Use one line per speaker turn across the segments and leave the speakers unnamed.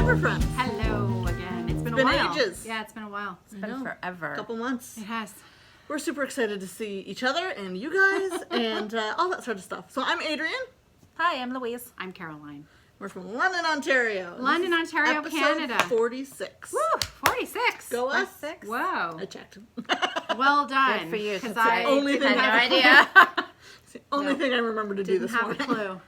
Fibre friends.
Hello again. It's been a while.
Ages.
Yeah, it's been a while.
It's been forever.
A couple months.
It has.
We're super excited to see each other and you guys and all that sort of stuff. So I'm Adrienne.
Hi, I'm Louise.
I'm Caroline.
We're from London, Ontario.
London, Ontario,
Episode
Canada.
46.
Woo! 46.
Go us.
46.
Whoa.
I checked.
Well done.
Good for you.
Because
I
I
only
had
thing
no
I-
idea.
It's the only thing I remember to do
didn't
this
have
morning.
a clue.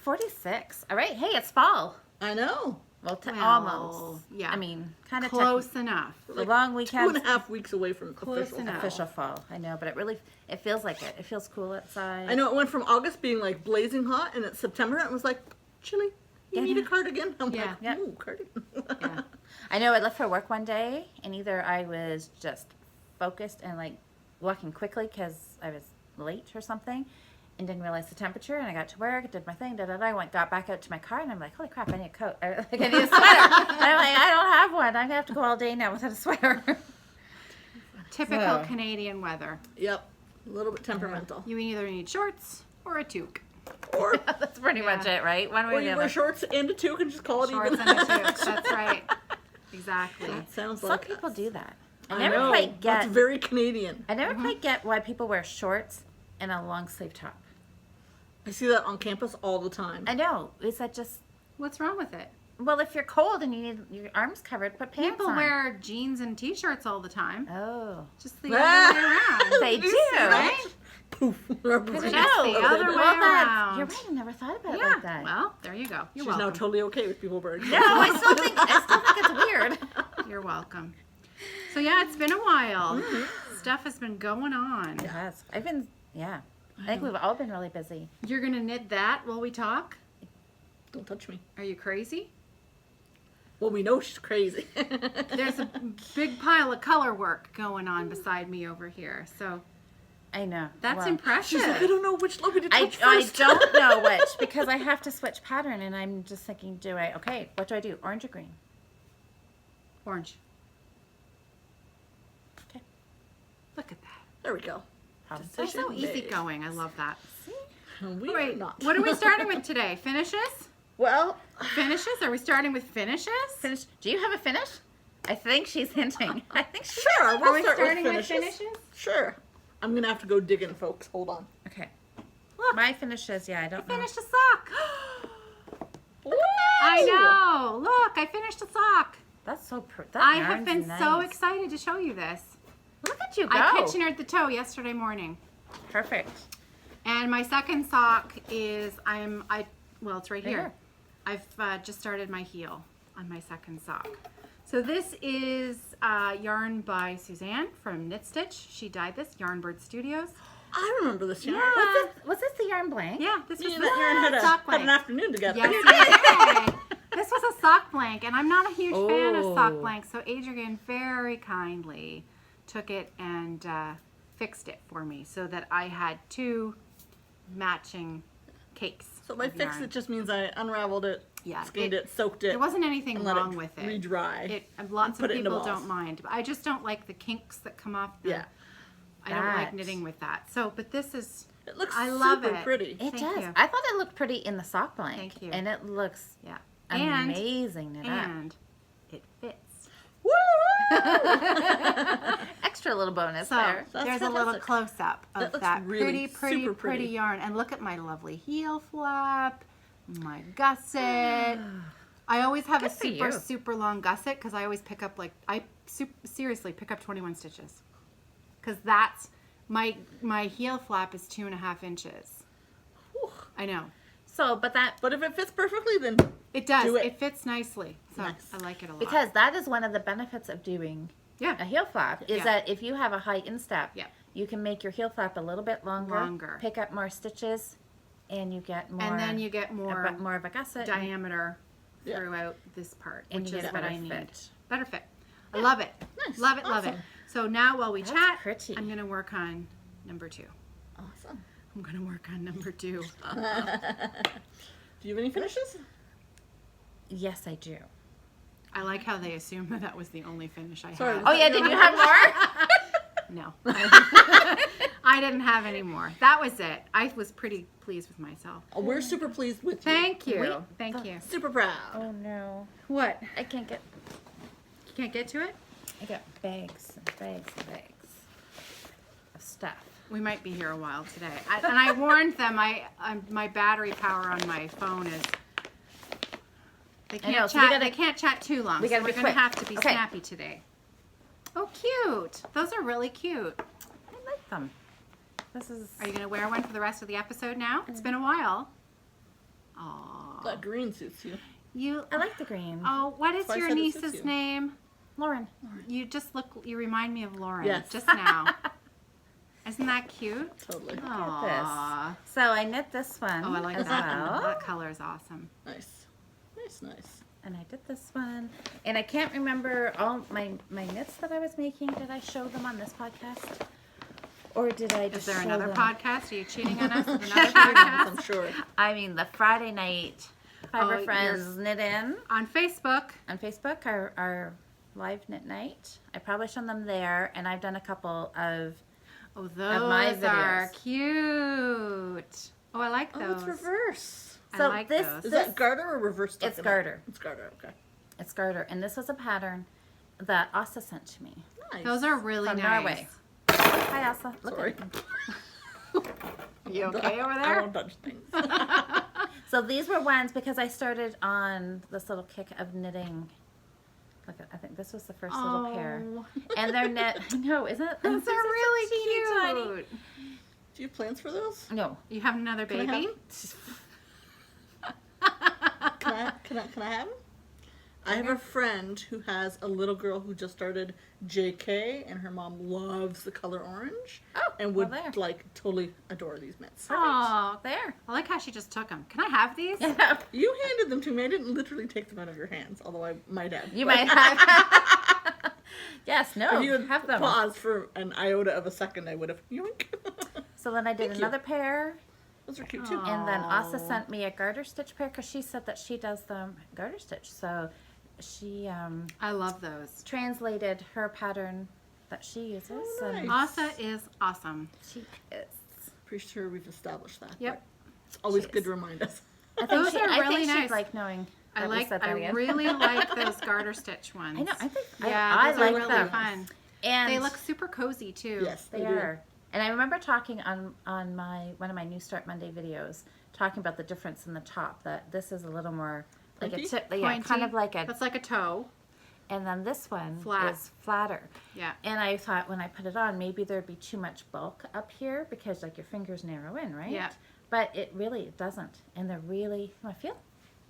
46. All right. Hey, it's fall.
I know.
Well,
Well,
almost.
yeah.
I mean, kind of
Close enough.
The long weekend.
2.5 weeks away from
Close enough.
Official fall. I know, but it feels like it. It feels cool outside.
I know it went from August being like blazing hot and it's September and it was like chilly. You need a cardigan. I'm
Yeah.
like,
Yeah.
ooh, cardigan.
Yeah.
I know I left for work one day, and either I was just focused and like walking quickly because I was late or something, and didn't realize the temperature. And I got to work, did my thing, got back out to my car, and I'm like, holy crap, I need a coat. I need a sweater. And I'm like, I don't have one. I'm gonna have to go all day now without a sweater.
Typical
So.
Canadian weather.
Yep. A little bit temperamental.
You either need shorts or a toque.
Or,
That's pretty much it, right? One way
or
or the
you
other.
wear shorts and a toque and just call it
Shorts
even.
and a toque. That's right. Exactly.
That sounds
Some
like
people
us.
do that. I
I
never
know.
quite get.
That's very Canadian.
I never quite get why people wear shorts and a long sleeve top.
I see that on campus all the time.
I know. Is that just?
What's wrong with it?
Well, if you're cold and you need your arms covered, put pants
People
on.
wear jeans and t-shirts all the time.
Oh.
Just the other way around.
They
Did you
do,
see that?
right?
Poof.
Just
the other way around.
You're right. I never thought about it
Yeah.
like that.
Well, there you go. You're
She's now
welcome.
totally okay with people wearing
No, I still think it's weird.
You're welcome. So yeah, it's been a while.
Mm-hmm.
Stuff has been going on.
It has. I think we've all been really busy.
You're gonna knit that while we talk?
Don't touch me.
Are you crazy?
Well, we know she's crazy.
There's a big pile of color work going on beside me over here. So
I know.
that's
Well,
impressive.
She's like, I don't know which look to
I
touch first.
don't know which because I have to switch pattern and I'm just thinking, what do I do? Orange or green?
Orange.
Okay.
Look at that.
There we go.
They're
Decision
so easy
made.
going. I love that.
We
All
are
right.
not.
What are we starting with today? Finishes?
Well,
Finishes? Are we starting with finishes?
Finish. Do you have a finish? I think she's hinting. I think she
sure.
Are
We'll
we
start
starting
with
with
finishes.
finishes?
Sure. I'm gonna have to go digging, folks. Hold on.
Okay.
Look,
My finishes, I don't know.
finished a sock. I know. Look, I finished a sock.
That's so pretty.
I have been so excited to show you this.
Look at you go.
I kitchenered the toe yesterday morning.
Perfect.
And my second sock is well, it's right here.
Here.
I've just started my heel on my second sock. So this is yarn by Suzanne from Knit Stitch. She dyed this, Yarnbird Studios.
I remember this yarn.
Yeah.
Was this the yarn blank?
Yeah, this was
Me and
the
that yarn had
sock
an
blank.
afternoon together.
Yes, okay. This was a sock blank, and I'm not a huge fan of sock
Oh.
blanks, so Adrienne very kindly took it and fixed it for me so that I had two matching cakes.
So by
of
fix
yarn.
it just means I unraveled it,
Yeah,
skinned it, soaked it,
There wasn't anything
and let
wrong
it
with it.
re-dry.
Lots of
put it into
people
balls.
don't mind, but I just don't like the kinks that come off.
Yeah.
I don't like
That.
knitting with that. So, but this is
It looks
I love
super
it.
pretty.
It
Thank
does.
you.
I thought it looked pretty in the sock blank.
Thank you.
And it looks
yeah,
amazing knit up.
and it fits.
Woo!
Extra little bonus
So
there.
That's
there's a little
fantastic.
close up
That
of
looks
that
really
pretty
super pretty.
yarn, and look at my lovely heel flap, my gusset. I always have a
Good for you.
super long gusset because I always pick up seriously pick up 21 stitches because that's my heel flap is 2.5 inches.
Whew.
I know
So, but
But if it fits perfectly, then
it does.
Do it.
It fits nicely, so
Nice.
I like it a lot.
because that is one of the benefits of doing a
yeah,
heel flap is
Yeah.
that if you have a high instep,
Yeah.
you can make your heel flap a little bit longer, pick up more stitches, and you get more.
and then you get more
of a gusset.
diameter
Yeah.
throughout this part,
And
which
you
is
get
what
better
I need.
fit.
Better fit. I love it.
Nice.
Love it, love it.
Awesome.
So now while we
That's
chat,
pretty.
I'm going to work on number 2.
awesome.
I'm going to work on number 2.
Do you have any finishes?
Yes, I do.
I like how they assume that was the only finish I
Sorry.
had.
Oh yeah, did you have more?
No. I didn't have any more. That was it. I was pretty pleased with myself.
Oh, we're super pleased with you.
Thank you. Thank you.
Super proud.
Oh no.
What?
I can't get.
You can't get to it?
I got bags and bags and bags of stuff.
We might be here a while today. And I warned them. My battery power on my phone is. They can't
I know, so
chat. They can't chat too long.
we
So
gotta
we're
be
going to
quick.
have to be
Okay.
snappy today. Oh, cute. Those are really cute.
I like them. This is.
Are you going to wear one for the rest of the episode now? It's been a while. Aww.
That green suits you.
You.
I like the green.
Oh, what is
That's why I
your
said it suits
niece's
you.
name?
Lauren.
You just look. You remind me of Lauren.
Yes.
Just now. Isn't that cute?
Totally.
Aww.
So I knit this one
Oh, I like
as
that.
well.
That color is awesome.
Nice. Nice, nice.
And I did this one. And I can't remember all my knits that I was making. Did I show them on this podcast? Or did I
Is
just
there
show
another
them?
podcast? Are you cheating on us with another podcast?
I'm sure.
I mean, the Friday night Fibre
Oh,
Friends Knit In
On Facebook.
on Facebook, our live knit night. I publish on them there. And I've done a couple of...
Oh,
my
those are
videos.
cute. Oh, I like
Oh,
those.
it's reverse.
I
So
like
this-
those.
Is that garter or reverse?
It's
stockinette?
garter.
It's garter, okay.
It's garter. And this was a pattern that Asa sent to me.
Nice.
Those are really
From
nice.
Norway. Hi, Asa. Look
Sorry.
Are you okay over
I
there?
won't touch things.
So these were ones because I started on this little kick of knitting. Look, I think this was the first little pair.
Oh,
And they're knit. No, isn't it?
those are really
teeny
cute.
Do you have plans for those?
No.
You have another
Can I have
baby?
them? Can I have them? I have a friend who has a little girl who just started JK, and her mom loves the color orange,
Oh,
and
well,
would
there.
like totally adore these mitts.
Oh,
There.
I like how she just took them. Can I have these?
You handed them to me. I didn't literally take them out of your hands, although I might have.
You
But
might have. Yes, no.
If you had
Have them.
paused for an iota of a second, I would have yoink.
So then I did
Thank you.
another pair.
Those are cute too.
Aw.
And then Asa
Oh.
sent me a garter stitch pair because she said that she does them garter stitch. So she
I love those.
translated her pattern that she uses.
Oh,
And
nice.
Asa is awesome.
she is.
Pretty sure we've established that.
Yep.
but It's always
She
good
is.
to remind us.
I think
Those are
I
really
think
nice.
she'd like knowing.
I
that we
like.
said that
I
again.
really like those garter stitch ones.
I know. I think
Yeah,
I
those
like
are really
them.
fun.
And
They look super cozy too.
Yes,
they
do.
are. And I remember talking on my one of my New Start Monday videos, talking about the difference in the top. That this is a little more like
Pointy?
a tip, yeah,
Pointy.
kind of like a.
That's like a toe.
And then this one
Flat.
is flatter.
Yeah.
And I thought when I put it on, maybe there'd be too much bulk up here because like your fingers narrow in, right?
Yeah.
But it really doesn't, and they're really. I feel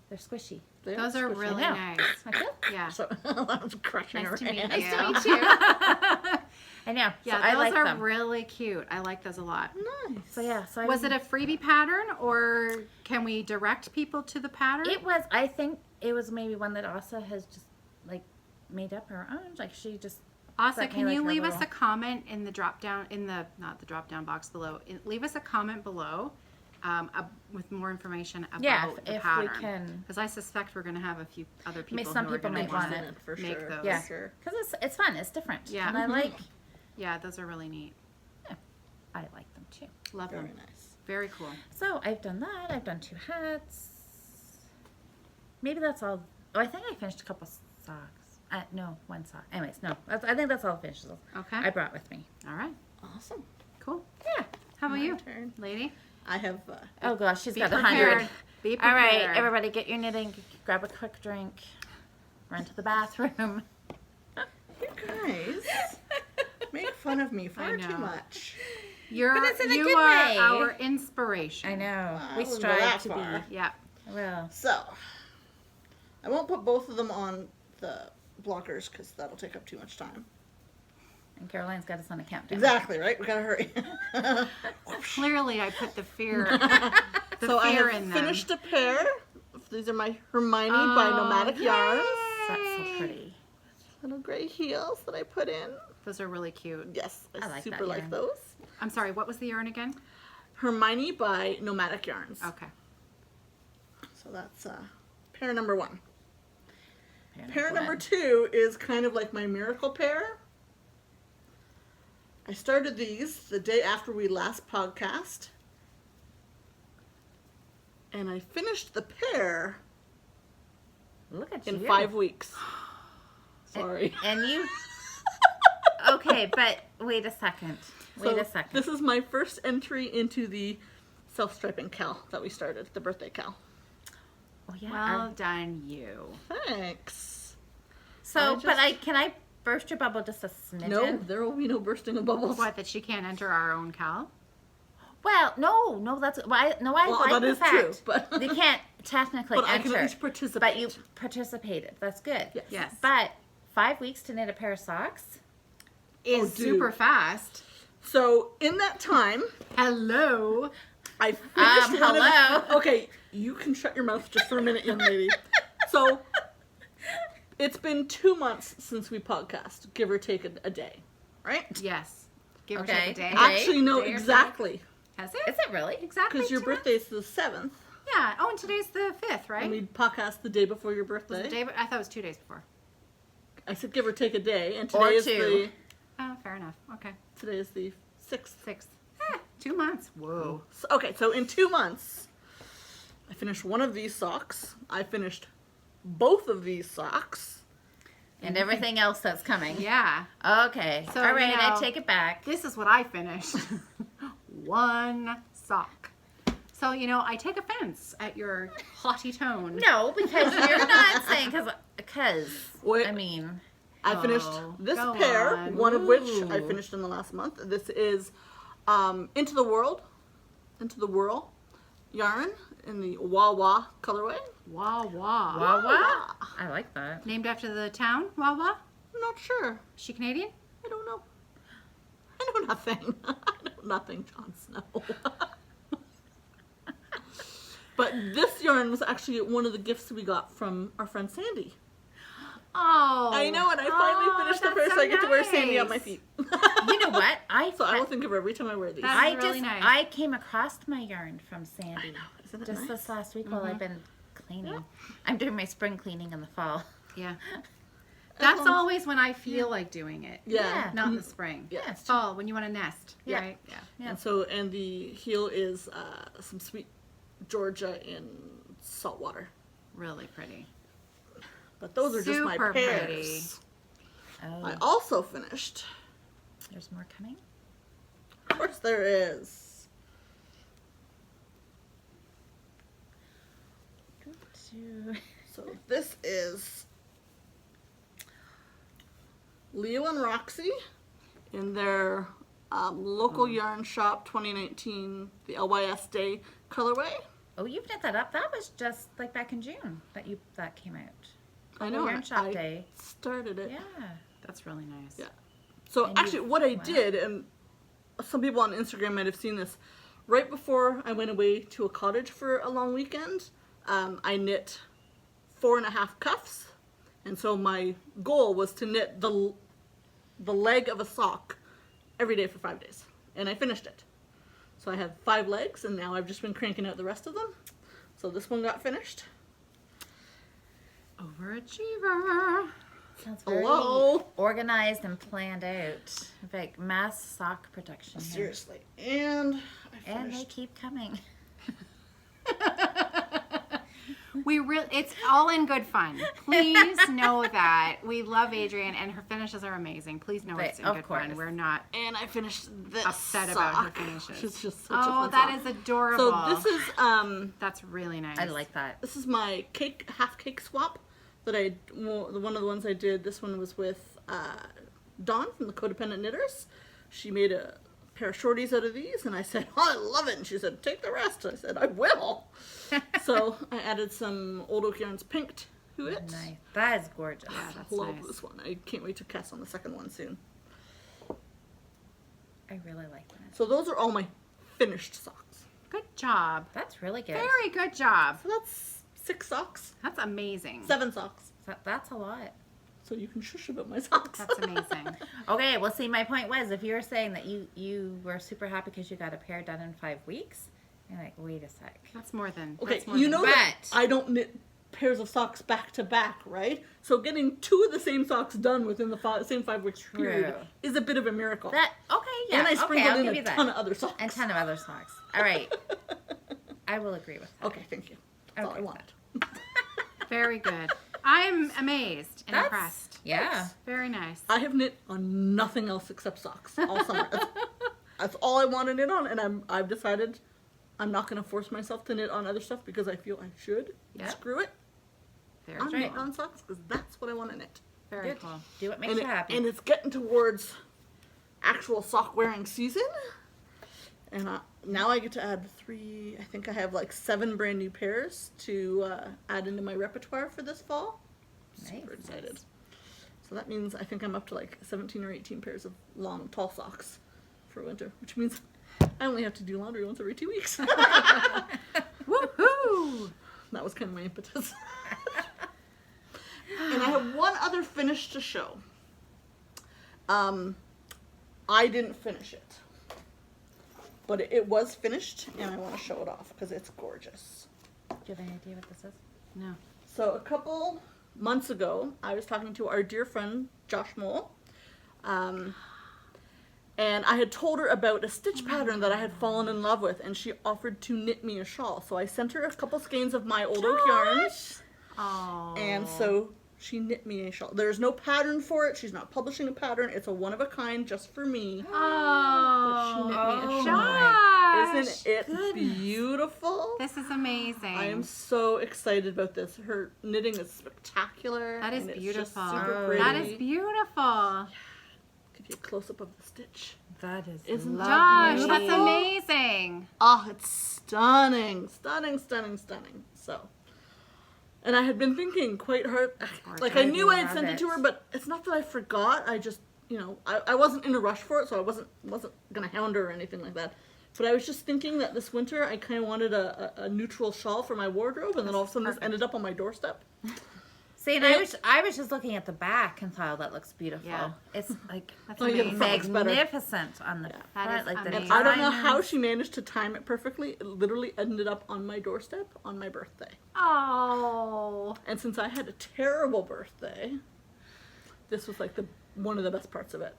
they're squishy.
They
Those are
squishy.
really
I know.
nice.
I feel.
Yeah.
So I was crushing
Nice
her
to meet
hand.
you.
Nice to meet you. I know.
Yeah,
so I
those
like
are
them.
really cute. I like those a lot.
Nice.
So yeah. So
Was it a freebie pattern, or can we direct people to the pattern?
It was. I think it was maybe one that Asa has just like made up her own. Like she just.
Asa,
sent me,
can
like,
you
her
leave us
little-
a comment in the drop down not the drop down box below? Leave us a comment below with more information about
Yeah,
the
if
pattern.
we can.
Because I suspect we're going to have a few other people
some
who are
people
going to
might want
want
it.
For
make
sure.
those.
Yeah.
For sure.
Because it's fun. It's different.
Yeah.
And I like.
Yeah, those are really neat.
I like them too.
Love
Very
them.
nice.
Very cool.
So I've done that. I've done 2 hats. Maybe that's all. Oh, I think I finished a couple socks. No, 1 sock. Anyways, no. I think that's all the finishes
Okay.
I brought with me.
All right.
Awesome.
Cool.
Yeah.
How about
My
you,
turn.
lady?
I have.
Oh gosh, she's
Be
got
prepared.
100.
Be
All
prepared.
right, everybody, get your knitting. Grab a quick drink. Run to the bathroom.
You guys make fun of me far
know.
too much.
You're,
But it's in a
you
good
are
way.
our inspiration.
I know.
I
We
wouldn't go
strive
that
to
far.
be.
Yeah.
Well,
So, I won't put both of them on the blockers because that'll take up too much time.
and Caroline's got us on a countdown.
Exactly, right? We gotta hurry.
Clearly, I put the fear, the
So I
fear
have
in them.
finished a pair. These are my Hermione by Nomadic Yarns.
That's so pretty.
Little gray heels that I put in.
Those are really cute.
Yes, I,
I like
super
that
like
yarn.
those.
I'm sorry, what was the yarn again?
Hermione by Nomadic Yarns.
Okay.
So that's pair number 1. Pair
Pair
number 2 is kind of like my miracle pair. I started these the day after we last podcast. And I finished the pair
Look at
in
you.
5 weeks. Sorry.
And you... Okay, but wait a second. Wait a second.
This is my first entry into the self-striping cal that we started, the birthday cal.
Oh, yeah.
Well done, you.
Thanks.
So, can I burst your bubble just a smidgen?
No, there will be no bursting of bubbles.
What, that she can't enter our own cal?
Well, no, that's I like
that
the
is
fact
true, but
they can't technically
but I
enter.
can at least participate.
But you participated. That's good.
Yes.
Yes.
But 5 weeks to knit a pair of socks.
Is
dude.
super fast.
So in that time,
Hello.
I finished one of
hello.
the, okay, you can shut your mouth just for a minute, young lady. So it's been 2 months since we podcast, give or take a day, right?
Yes. Give
Okay.
or take a day.
Actually, no,
Day or
exactly.
Has it?
Is it really?
Exactly.
Because your
2 months?
birthday's the 7th,
Yeah. Oh, and today's the 5th, right?
and we podcast the day before your
Was
birthday.
the day, I thought it was 2 days before.
I said give or take a day, and
Or
today is
two.
Oh, fair enough. Okay.
today is the 6th.
6th. 2 months. Whoa.
So in 2 months, I finished one of these socks. I finished both of these socks.
And everything else that's coming.
Yeah.
Okay.
So,
all right,
you know,
I take it back.
This is what I finished. 1 sock. So, you know, I take offense at your haughty tone.
No, because you're not saying because
Wait.
I mean,
I finished
Oh,
this
go
pair,
on.
one of which I
Ooh.
finished in the last month. This is Into the Whirl yarn in the Wawa colorway.
Wawa.
Wawa. I like that.
Named after the town, Wawa?
I'm not sure.
Is she Canadian?
I don't know. I know nothing. I know nothing, Jon Snow. But this yarn was actually one of the gifts we got from our friend Sandy.
Oh.
I know, and I finally finished the
that's
pair, so I get to wear Sandy on my
nice.
feet.
You know what?
So I will think of her every time I wear these.
That's
I
really nice.
I came across my yarn from Sandy
Isn't it
just
nice?
this last week while
Mm-hmm.
I've been cleaning. I'm doing my spring cleaning in the fall.
Yeah. That's
long-
always when I feel like doing it.
Yeah.
Not in the spring.
Yeah.
It's fall when you want to nest.
Yeah.
Right? Yeah.
Yeah.
And so, and the heel is some sweet Georgia in salt water.
Really pretty.
But those are just my
Super
pairs.
pretty.
Oh,
I also finished.
there's more coming.
Of course, there is. So this is Leo and Roxy in their local yarn shop 2019, the LYS Day colorway.
Oh, you've knit that up. That was just like back in June that came out.
I know.
Yarn
and
shop
I
day.
started it.
Yeah.
That's really nice.
Yeah. So
And
actually,
you-
what I
wow.
did, and some people on Instagram might have seen this, right before I went away to a cottage for a long weekend, I knit 4.5 cuffs, and so my goal was to knit the leg of a sock every day for 5 days, and I finished it. So I have 5 legs, and now I've just been cranking out the rest of them. So this one got finished.
Overachiever.
Sounds very
Hello?
organized and planned out. Like mass sock production here.
Seriously, and I
And they
finished.
keep coming.
It's all in good fun. Please know that. We love Adrienne and her finishes are amazing. Please know it's in
Of
good fun.
course.
We're not
And I finished this
upset
sock,
about her finishes.
which is just such a
Oh,
fun
that
sock.
is adorable.
So this is
That's really nice.
I like that.
this is my half cake swap that one of the ones I did. This one was with Dawn from the Codependent Knitters. She made a pair of shorties out of these, and I said, "Oh, I love it." And she said, "Take the rest." I said, "I will." So I added some Old Oak Yarns pink to it.
Nice. That is gorgeous.
Yeah, that's
Love
nice.
this one. I can't wait to cast on the second one soon.
I really like that.
So those are all my finished socks.
Good job.
That's really good.
Very good job.
So that's 6 socks,
That's amazing.
7 socks.
That's a lot.
So you can shush about my socks.
That's amazing.
Okay, well, see, my point was, if you were saying that you were super happy because you got a pair done in 5 weeks, you're like, wait a sec.
That's more than.
Okay,
That's more
you
than-
know that
But-
I don't knit pairs of socks back to back, right? So getting 2 of the same socks done within the same 5 weeks period is a bit of a miracle.
That okay, yeah.
And I
okay,
sprinkled
I'll
in
give
a
you that.
ton of other socks.
And ton of other socks. All right. I will agree with that.
Okay, thank you. That's all I wanted.
Very good. I'm amazed and impressed.
Yeah.
Very nice.
I have knit on nothing else except socks all summer. That's all I want to knit on, and I've decided I'm not going to force myself to knit on other stuff because I feel I should.
Yep.
Screw it.
Very
I'm
cool.
knitting on socks because that's what I want to knit.
Very
Good.
cool.
Do what makes
And
you happy.
and it's getting towards actual sock wearing season. And now I get to add 3, I think I have like 7 brand new pairs to add into my repertoire for this fall. Super
Nice.
excited. So that means I think I'm up to like 17 or 18 pairs of long, tall socks for winter, which means I only have to do laundry once every 2 weeks.
Woohoo!
That was kind of my impetus. And I have one other finish to show. I didn't finish it. But it was finished, and I want to show it off because it's gorgeous.
Do you have any idea what this is?
No.
So a couple months ago, I was talking to our dear friend, Josh Moll. And I had told her about a stitch pattern that I had fallen in love with, and she offered to knit me a shawl. So I sent her a couple skeins of my old oak yarns,
Oh.
and so she knit me a shawl. There's no pattern for it. She's not publishing a pattern. It's a one of a kind just for me.
Oh.
But she knit me a
Josh.
Isn't it beautiful?
This is amazing.
I am so excited about this. Her knitting is spectacular.
That is
and it's
beautiful.
Just super
Oh.
pretty.
That is beautiful.
Give you a close up of the stitch.
That is
Isn't that
Josh,
beautiful?
that's amazing.
Oh, it's stunning, stunning, stunning, stunning. So, and I had been thinking quite hard. Like I knew I had
love
sent it
it.
to her, but it's not that I forgot. I just, I wasn't in a rush for it, so I wasn't gonna hound her or anything like that. But I was just thinking that this winter I kind of wanted a neutral shawl for my wardrobe, and then all of a sudden this ended up on my doorstep.
See, and I was just looking at the back and thought, oh, that looks beautiful.
Yeah.
It's like
That's
Oh, yeah, the
amazing.
front looks better.
magnificent on the
That
front.
is
Like the
amazing.
I don't know how
diamonds.
she managed to time it perfectly. It literally ended up on my doorstep on my birthday.
Oh.
And since I had a terrible birthday, this was like one of the best parts of it.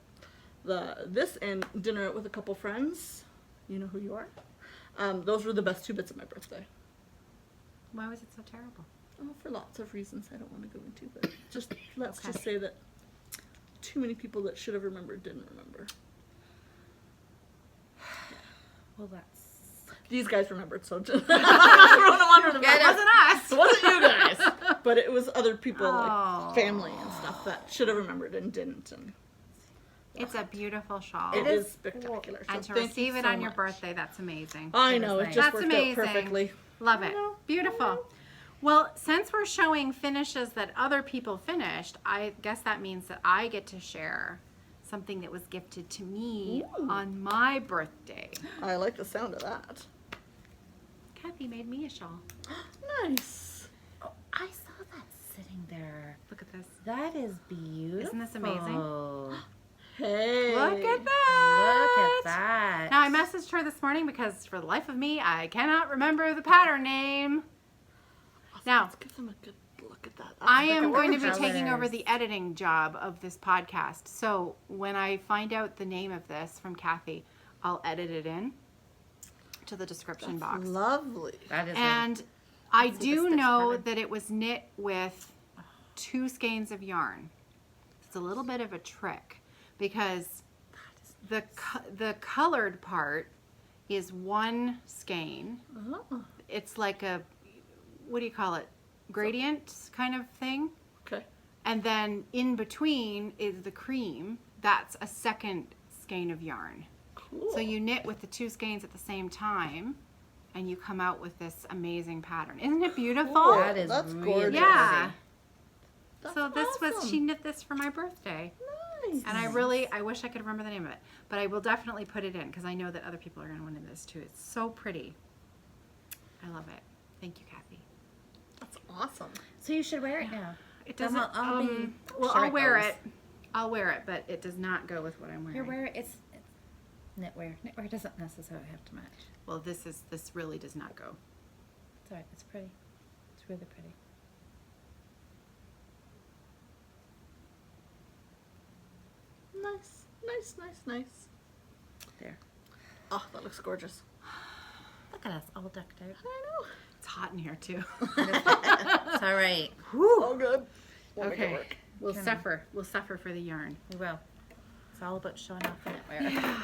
This and dinner out with a couple friends, you know who you are. Those were the best 2 bits of my birthday.
Why was it so terrible?
Oh, for lots of reasons I don't want to go into, but let's
Okay.
just say that too many people that should have remembered didn't remember.
Well, that's
These guys remembered, so just throwing them under the
Yeah,
bus.
It wasn't us.
It wasn't you guys, but it was other people,
Oh.
like family and stuff that should have remembered and didn't. And
It's a beautiful shawl.
it
is
is spectacular.
And
So
to
thank you
receive it
so
on your
much.
birthday, that's amazing.
I
It
know,
is
it
nice.
just
That's
worked
amazing.
out perfectly.
Love it. Beautiful. Well, since we're showing finishes that other people finished, I guess that means that I get to share something that was gifted to me
Ooh.
on my birthday.
I like the sound of that.
Kathy made me a shawl.
Nice.
oh, I saw that sitting there.
Look at this.
That is beautiful.
Isn't this amazing?
Look
Hey.
Look at that.
at that.
Now, I messaged her this morning because for the life of me, I cannot remember the pattern name. Now,
Let's give them a good look at that.
I
That's like
am
a
going to be
orange.
taking over
colors.
the editing job of this podcast. So when I find out the name of this from Kathy, I'll edit it in to the description box.
Lovely.
That is
And I
Let's see the
do
stitch
know
pattern.
that it was knit with 2 skeins of yarn. It's a little bit of a trick because the colored part is 1 skein.
Oh,
It's like a, what do you call it? Gradient kind of thing.
okay.
And then in between is the cream. That's a 2nd skein of yarn.
Cool.
So you knit with the 2 skeins at the same time, and you come out with this amazing pattern. Isn't it beautiful?
Cool.
That is
That's
really
gorgeous.
Yeah.
That's
So this was,
awesome.
she knit this for my birthday.
Nice.
And I wish I could remember the name of it. But I will definitely put it in because I know that other people are going to want this too. It's so pretty. I love it. Thank you, Kathy.
That's awesome.
So you should wear it now.
It
Then
doesn't,
I'll be
well,
sure
I'll
it
wear
goes.
it. I'll wear it, but it does not go with what I'm wearing.
You're wearing it's knitwear. Knitwear doesn't necessarily have to match.
Well, this really does not go.
It's alright. It's pretty. It's really pretty.
nice. Nice, nice, nice.
There.
Oh, that looks gorgeous.
Look at us all decked out.
I know.
It's hot in here too.
It's all right.
All good. We'll make it
Okay.
work.
We'll suffer. We'll suffer for the yarn.
We will. It's all about showing off the knitwear.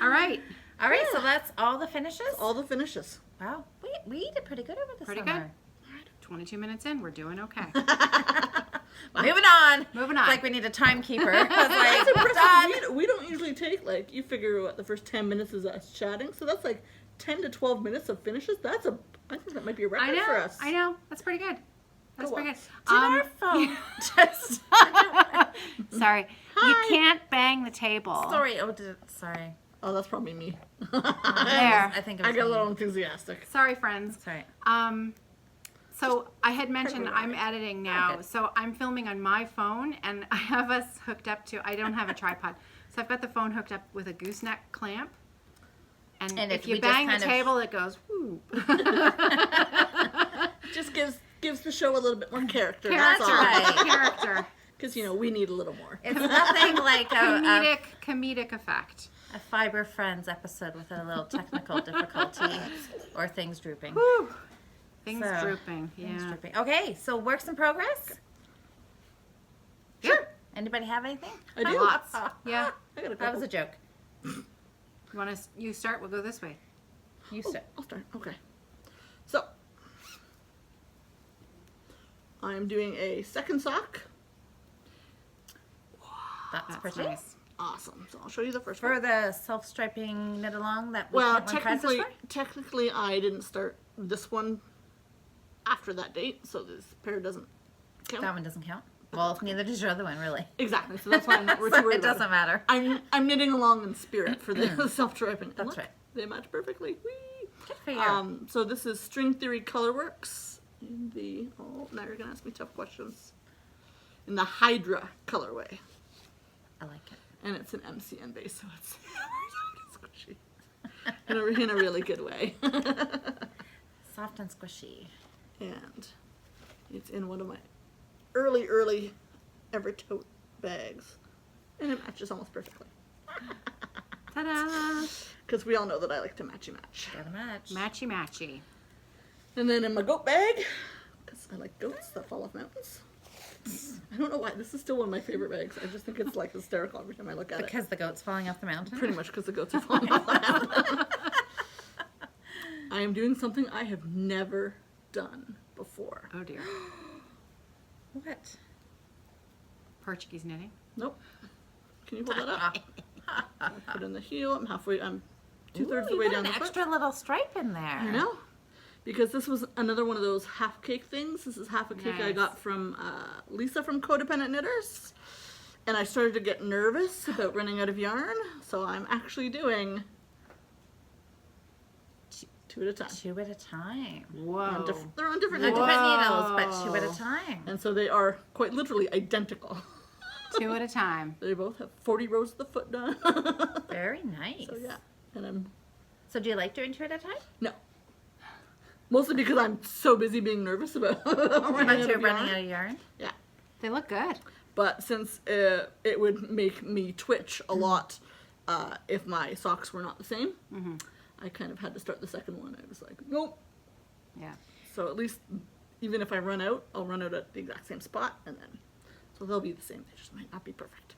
All right.
All right, so that's all the finishes?
All the finishes.
Wow. We did pretty good over the
Pretty
summer.
good. 22 minutes in, we're doing okay.
Moving on.
Moving on.
It's like we need a timekeeper. I was
That's
like,
impressive.
done.
We don't usually take, like, you figure what the first 10 minutes is us chatting, so that's like 10 to 12 minutes of finishes. I think that might be a record for us.
I know. That's pretty good. That's
Go
pretty
on.
good.
Did our phone just...
Sorry. You can't bang the table.
Sorry. Sorry.
Oh, that's probably me.
There.
I think it was
I got a
me.
little enthusiastic.
Sorry, friends.
Sorry.
So I had mentioned
me
I'm
around.
editing now.
Okay.
So I'm filming on my phone, and I have us hooked up to. I don't have a tripod, so I've got the phone hooked up with a gooseneck clamp. And
And
if
if
you
we just
bang the
kind of-
table, it goes whoo.
Just gives the show a little bit more character.
Character,
That's all.
right.
character,
Because, we need a little more.
It's nothing like
comedic effect.
a Fibre Friends episode with a little technical difficulty or things drooping.
Whew. Things
So,
drooping. Yeah.
Things drooping. Okay, so works in progress?
Sure.
Anybody have anything?
I do.
Lots. Yeah.
I got a
That
couple.
was a joke.
You start? We'll go this way.
You start.
I'll start. Okay. So, I'm doing a second sock.
That's
That's
pretty.
nice.
Awesome. So I'll show you the first
For
one.
the self-striping knit along that we
Well,
can't win prizes
technically, I didn't start this one after that date, so this pair doesn't
for?
count.
That one doesn't count. Well, neither does your other one, really.
Exactly. So that's why I'm not too
So
worried
it
about
doesn't matter.
I'm knitting along in spirit for the self-driving.
That's right.
They match perfectly. Whee!
Good for you.
So this is String Theory Colorworks in the now you're gonna ask me tough questions. In the Hydra colorway,
I like it.
and it's an MCN base, so it's squishy in a really good way.
Soft and squishy.
And it's in one of my early ever tote bags, and it matches almost perfectly.
Ta-da!
Because we all know that I like to matchy match.
Got a match.
Matchy matchy.
And then in my goat bag, because I like goats that fall off mountains. I don't know why. This is still one of my favorite bags. I just think it's like hysterical every time I look at it.
Because the goat's falling off the mountain?
Pretty much because the goats are falling off the mountain. I am doing something I have never done before.
Oh dear.
What?
Portuguese knitting.
Nope. Can you hold that up? Put in the heel. I'm 2/3 the
Ooh,
way
you got
down the
an
foot.
extra little stripe in there.
I know. Because this was another one of those half cake things. This is half a cake I
Nice.
got from Lisa from Codependent Knitters. And I started to get nervous about running out of yarn. So I'm actually doing 2 at a time.
2 at a time.
Whoa.
They're on different
They're
needles.
different needles, but 2 at
Whoa.
a time.
And so they are quite literally identical.
2 at a time.
They both have 40 rows of the foot done.
Very nice.
So yeah. And I'm
So do you like doing 2 at a time?
no. Mostly because I'm so busy being nervous about
But
running out
you're
of
running
yarn.
out of yarn?
Yeah.
They look good.
But since it would make me twitch a lot if my socks were not the same, I kind of had to start the second one. I was like, nope.
Yeah.
So at least, even if I run out, I'll run out at the exact same spot, and then, so they'll be the same. They just might not be perfect.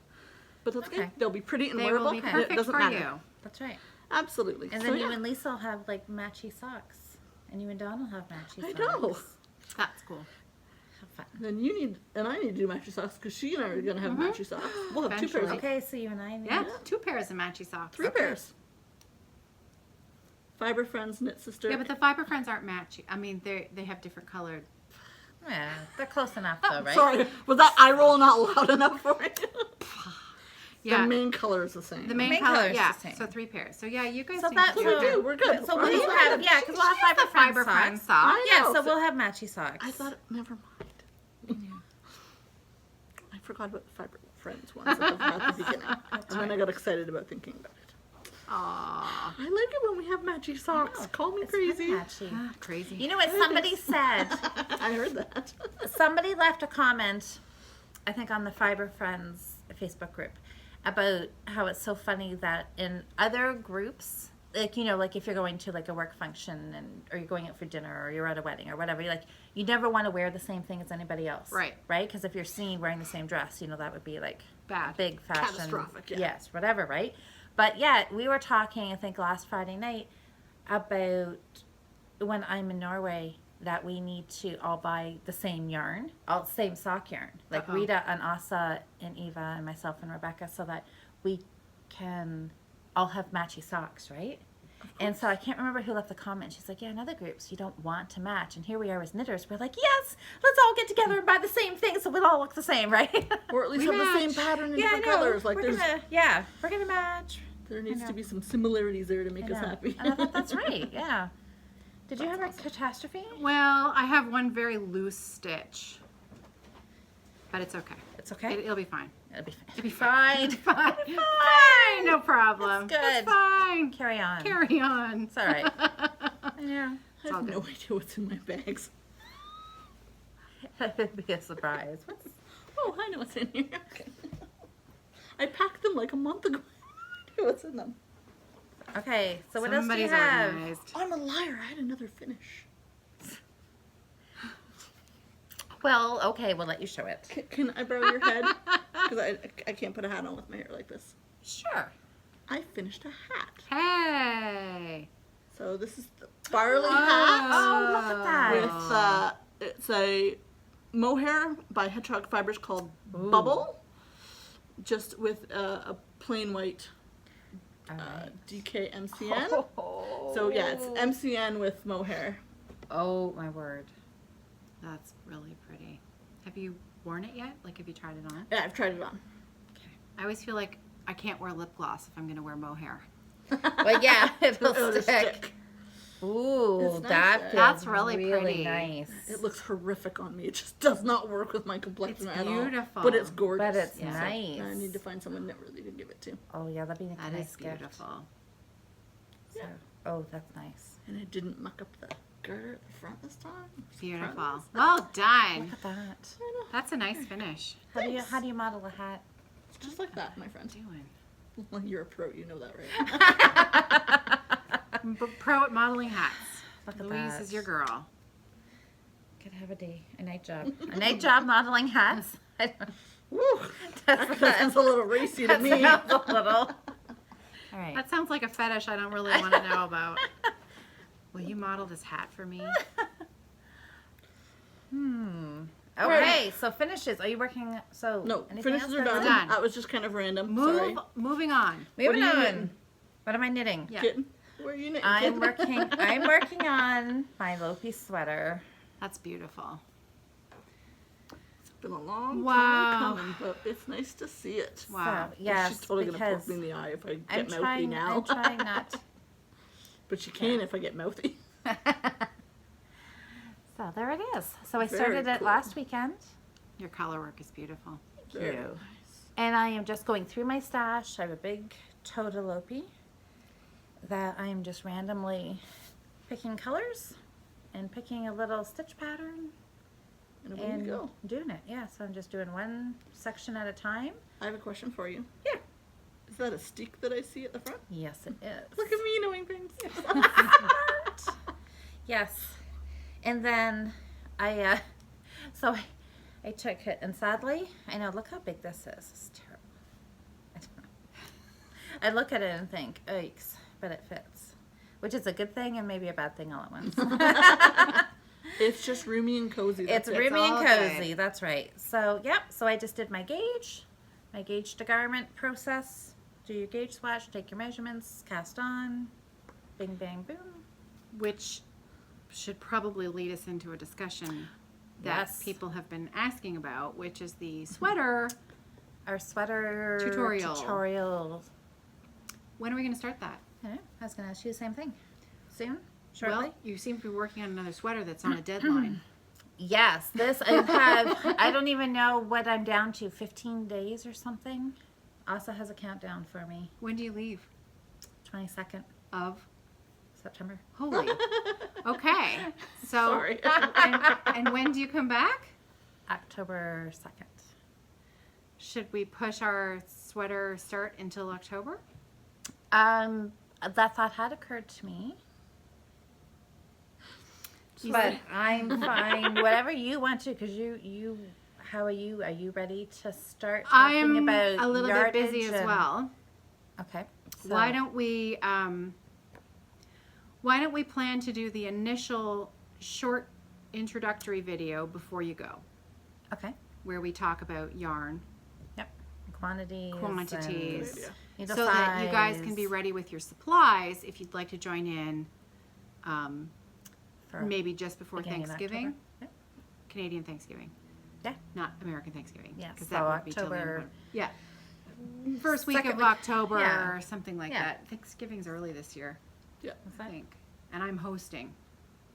But that's okay.
Okay.
They'll be pretty and
They
wearable.
will be
and
perfect
it doesn't
for
matter.
you.
That's right.
Absolutely.
And
So,
then you
yeah.
and Lisa will have like matchy socks. And you and Don will have matchy
I
socks.
know.
That's cool.
Have fun.
Then you need, and I need to do matchy socks because she and I are going to have matchy socks. We'll have 2 pairs.
Eventually.
Of,
Okay, so you and I need
Yeah. 2 pairs of matchy socks.
3 pairs. Fibre Friends, Knit Sister.
Yeah, but the Fibre Friends aren't matchy. I mean, they have different colored.
Yeah, they're close enough though, right?
Sorry, was that eye roll not loud enough for you?
Yeah.
The main color is the same.
The main
main
color,
color is
yeah.
the same.
So 3 pairs. So yeah, you guys.
So
need
that's
to
what we do. We're good.
So
We're
we'll
good.
have, yeah, because we'll have
She has
Fibre
the
Friends
Fibre
socks.
Friends socks.
I
Yeah,
know,
so
so-
we'll have matchy socks.
I thought, never mind. I forgot about the Fibre Friends ones at the beginning. And then I got excited about thinking about it.
Aww.
I like it when we have matchy socks. Call me
It's really
crazy.
matchy.
Ah, crazy.
You know what somebody said?
I heard that.
Somebody left a comment, I think on the Fibre Friends Facebook group about how it's so funny that in other groups, like, you know, like if you're going to like a work function or you're going out for dinner or you're at a wedding or whatever, you're like, you never want to wear the same thing as anybody else.
Right.
Right? Because if you're seen wearing the same dress, you know, that would be like
Bad.
big fashion.
Catastrophic, yeah.
Yes, whatever, right? But yet we were talking, I think last Friday night, about when I'm in Norway that we need to all buy the same yarn, all same sock yarn. Like
Uh-oh.
Rita and Asa and Eva and myself and Rebecca, so that we can all have matchy socks, right? And so I can't remember who left the comment. She's like, yeah, in other groups you don't want to match. And here we are as knitters. We're like, yes, let's all get together and buy the same thing so we'll all look the same, right?
Or at least
We
have the same
match.
pattern in
Yeah, I
different
know.
colors. Like
we're
there's
gonna match.
there needs
know.
to be some similarities there to make
I
us
know.
happy.
And I thought that's right, yeah. Did you have a catastrophe?
Well, I have one very loose stitch, but it's okay.
It's okay.
It'll be fine.
It'll be fine.
It'll be fine. Fine.
Fine.
Fine. No problem.
That's good.
It's fine.
Carry on.
Carry on.
It's all right. Yeah.
I have no idea what's in my bags.
That'd be a surprise. What's...
Oh, I know what's in here. Okay. I packed them like a month ago. I know what's in them.
Okay, so what else do
Somebody's
you have?
organized.
I'm a liar. I had another finish.
Well, okay, we'll let you show it.
Can I borrow your head? Because I can't put a hat on with my hair like this.
Sure.
I finished a hat.
Hey.
So this is the barley hat
Oh, look at that.
with it's a mohair by Hedgehog Fibers called Bubble, just with a plain white
All right.
DK MCN. So yeah, it's MCN with mohair.
Oh, my word.
That's really pretty. Have you worn it yet? Like, have you tried it on?
Yeah, I've tried it on.
Okay. I always feel like I can't wear lip gloss if I'm going to wear mohair.
But yeah, it'll
It'll just
stick. Ooh,
It's nice
that
though.
feels
That's really pretty.
nice.
It looks horrific on me. It just does not work with my complexion
It's
at all.
beautiful.
But it's gorgeous.
But it's
Yeah.
nice.
I need to find someone that really to give it to.
Oh yeah, that'd be a
That
nice
is
gift.
beautiful.
So, oh, that's nice.
And I didn't muck up the garter at the front this time.
Beautiful.
Surprise.
Well done.
Look at that.
I know.
That's a nice finish.
How do you model a hat?
It's just like that, my friend.
Doing.
Well, you're a pro, you know that, right?
Pro at modeling hats.
Look at
Louise
that.
is your girl.
Could have a night job. A night job modeling hats.
Woo!
That's
That sounds a little racy to me.
sounds a little. All right.
That sounds like a fetish I don't really want to know about. Will you model this hat for me?
Okay,
Right.
so finishes. Are you working? So
No,
anything
finishes
else
are
that's
done.
done?
That was just kind of random. Sorry.
Moving on.
Moving
What are you
on.
knitting?
What am I knitting?
Yeah.
Kitten? Where are you knitting?
I'm
kitten?
working on my low-piece sweater.
That's beautiful.
It's been a long
Wow.
time coming, but it's nice to see it.
Wow.
So, yes,
She's totally going to
because
poke me in the eye if I
I'm
get mouthy
trying,
now.
I'm trying not.
But she can if I get mouthy.
So there it is. So I
Very
started it
cool.
last weekend.
Your color work is beautiful.
Very
you.
nice.
And I am just going through my stash. I have a big Totolopi that I'm just randomly picking colors and picking a little stitch pattern
And away you
and
go.
doing it. Yeah, so I'm just doing one section at a time.
I have a question for you.
Yeah.
Is that a steek that I see at the front?
Yes, it is.
Look at me knowing things.
Yes. And then I took it, and sadly, I know, look how big this is. It's terrible. I look at it and think, yikes, but it fits. Which is a good thing and maybe a bad thing all at once.
It's just roomy and cozy.
It's
That's it.
roomy and
all
cozy,
good.
that's right. So, yep, so I just did my gauge to garment process. Do your gauge swatch, take your measurements, cast on, bing, bang, boom.
Which should probably lead us into a discussion that
Yes.
people have been asking about, which is the sweater.
Our sweater
Tutorial. When are we going to start that?
I don't know. I was going to ask you the same thing. Soon? Shortly?
Well, you seem to be working on another sweater that's on a deadline.
Yes, this I have. I don't even know what I'm down to. 15 days or something. Asa has a countdown for me.
When do you leave?
22nd
Of?
September.
Holy. Okay. So,
Sorry.
and when do you come back?
October 2nd.
Should we push our sweater start until October?
That thought had occurred to me. But I'm fine. Whatever you want to, because you, how are you? Are you ready to start talking
I'm
about
a little bit
yardage
busy as
and-
well.
Okay. So,
Why don't we plan to do the initial short introductory video before you go,
Okay.
where we talk about yarn,
Yep. Quantities.
quantities,
Good idea.
and
so that you guys can
size
be ready with your supplies if you'd like to join in.
for
Maybe just before
beginning of
Thanksgiving,
October. Yep.
Canadian Thanksgiving.
Yeah.
Not American Thanksgiving.
Yeah,
Because
so
that would be till the end of
October-
Yeah. First week
Second
of
week.
October
Yeah.
or something like
Yeah.
that. Thanksgiving's early this year,
What's
I
that?
think. And I'm hosting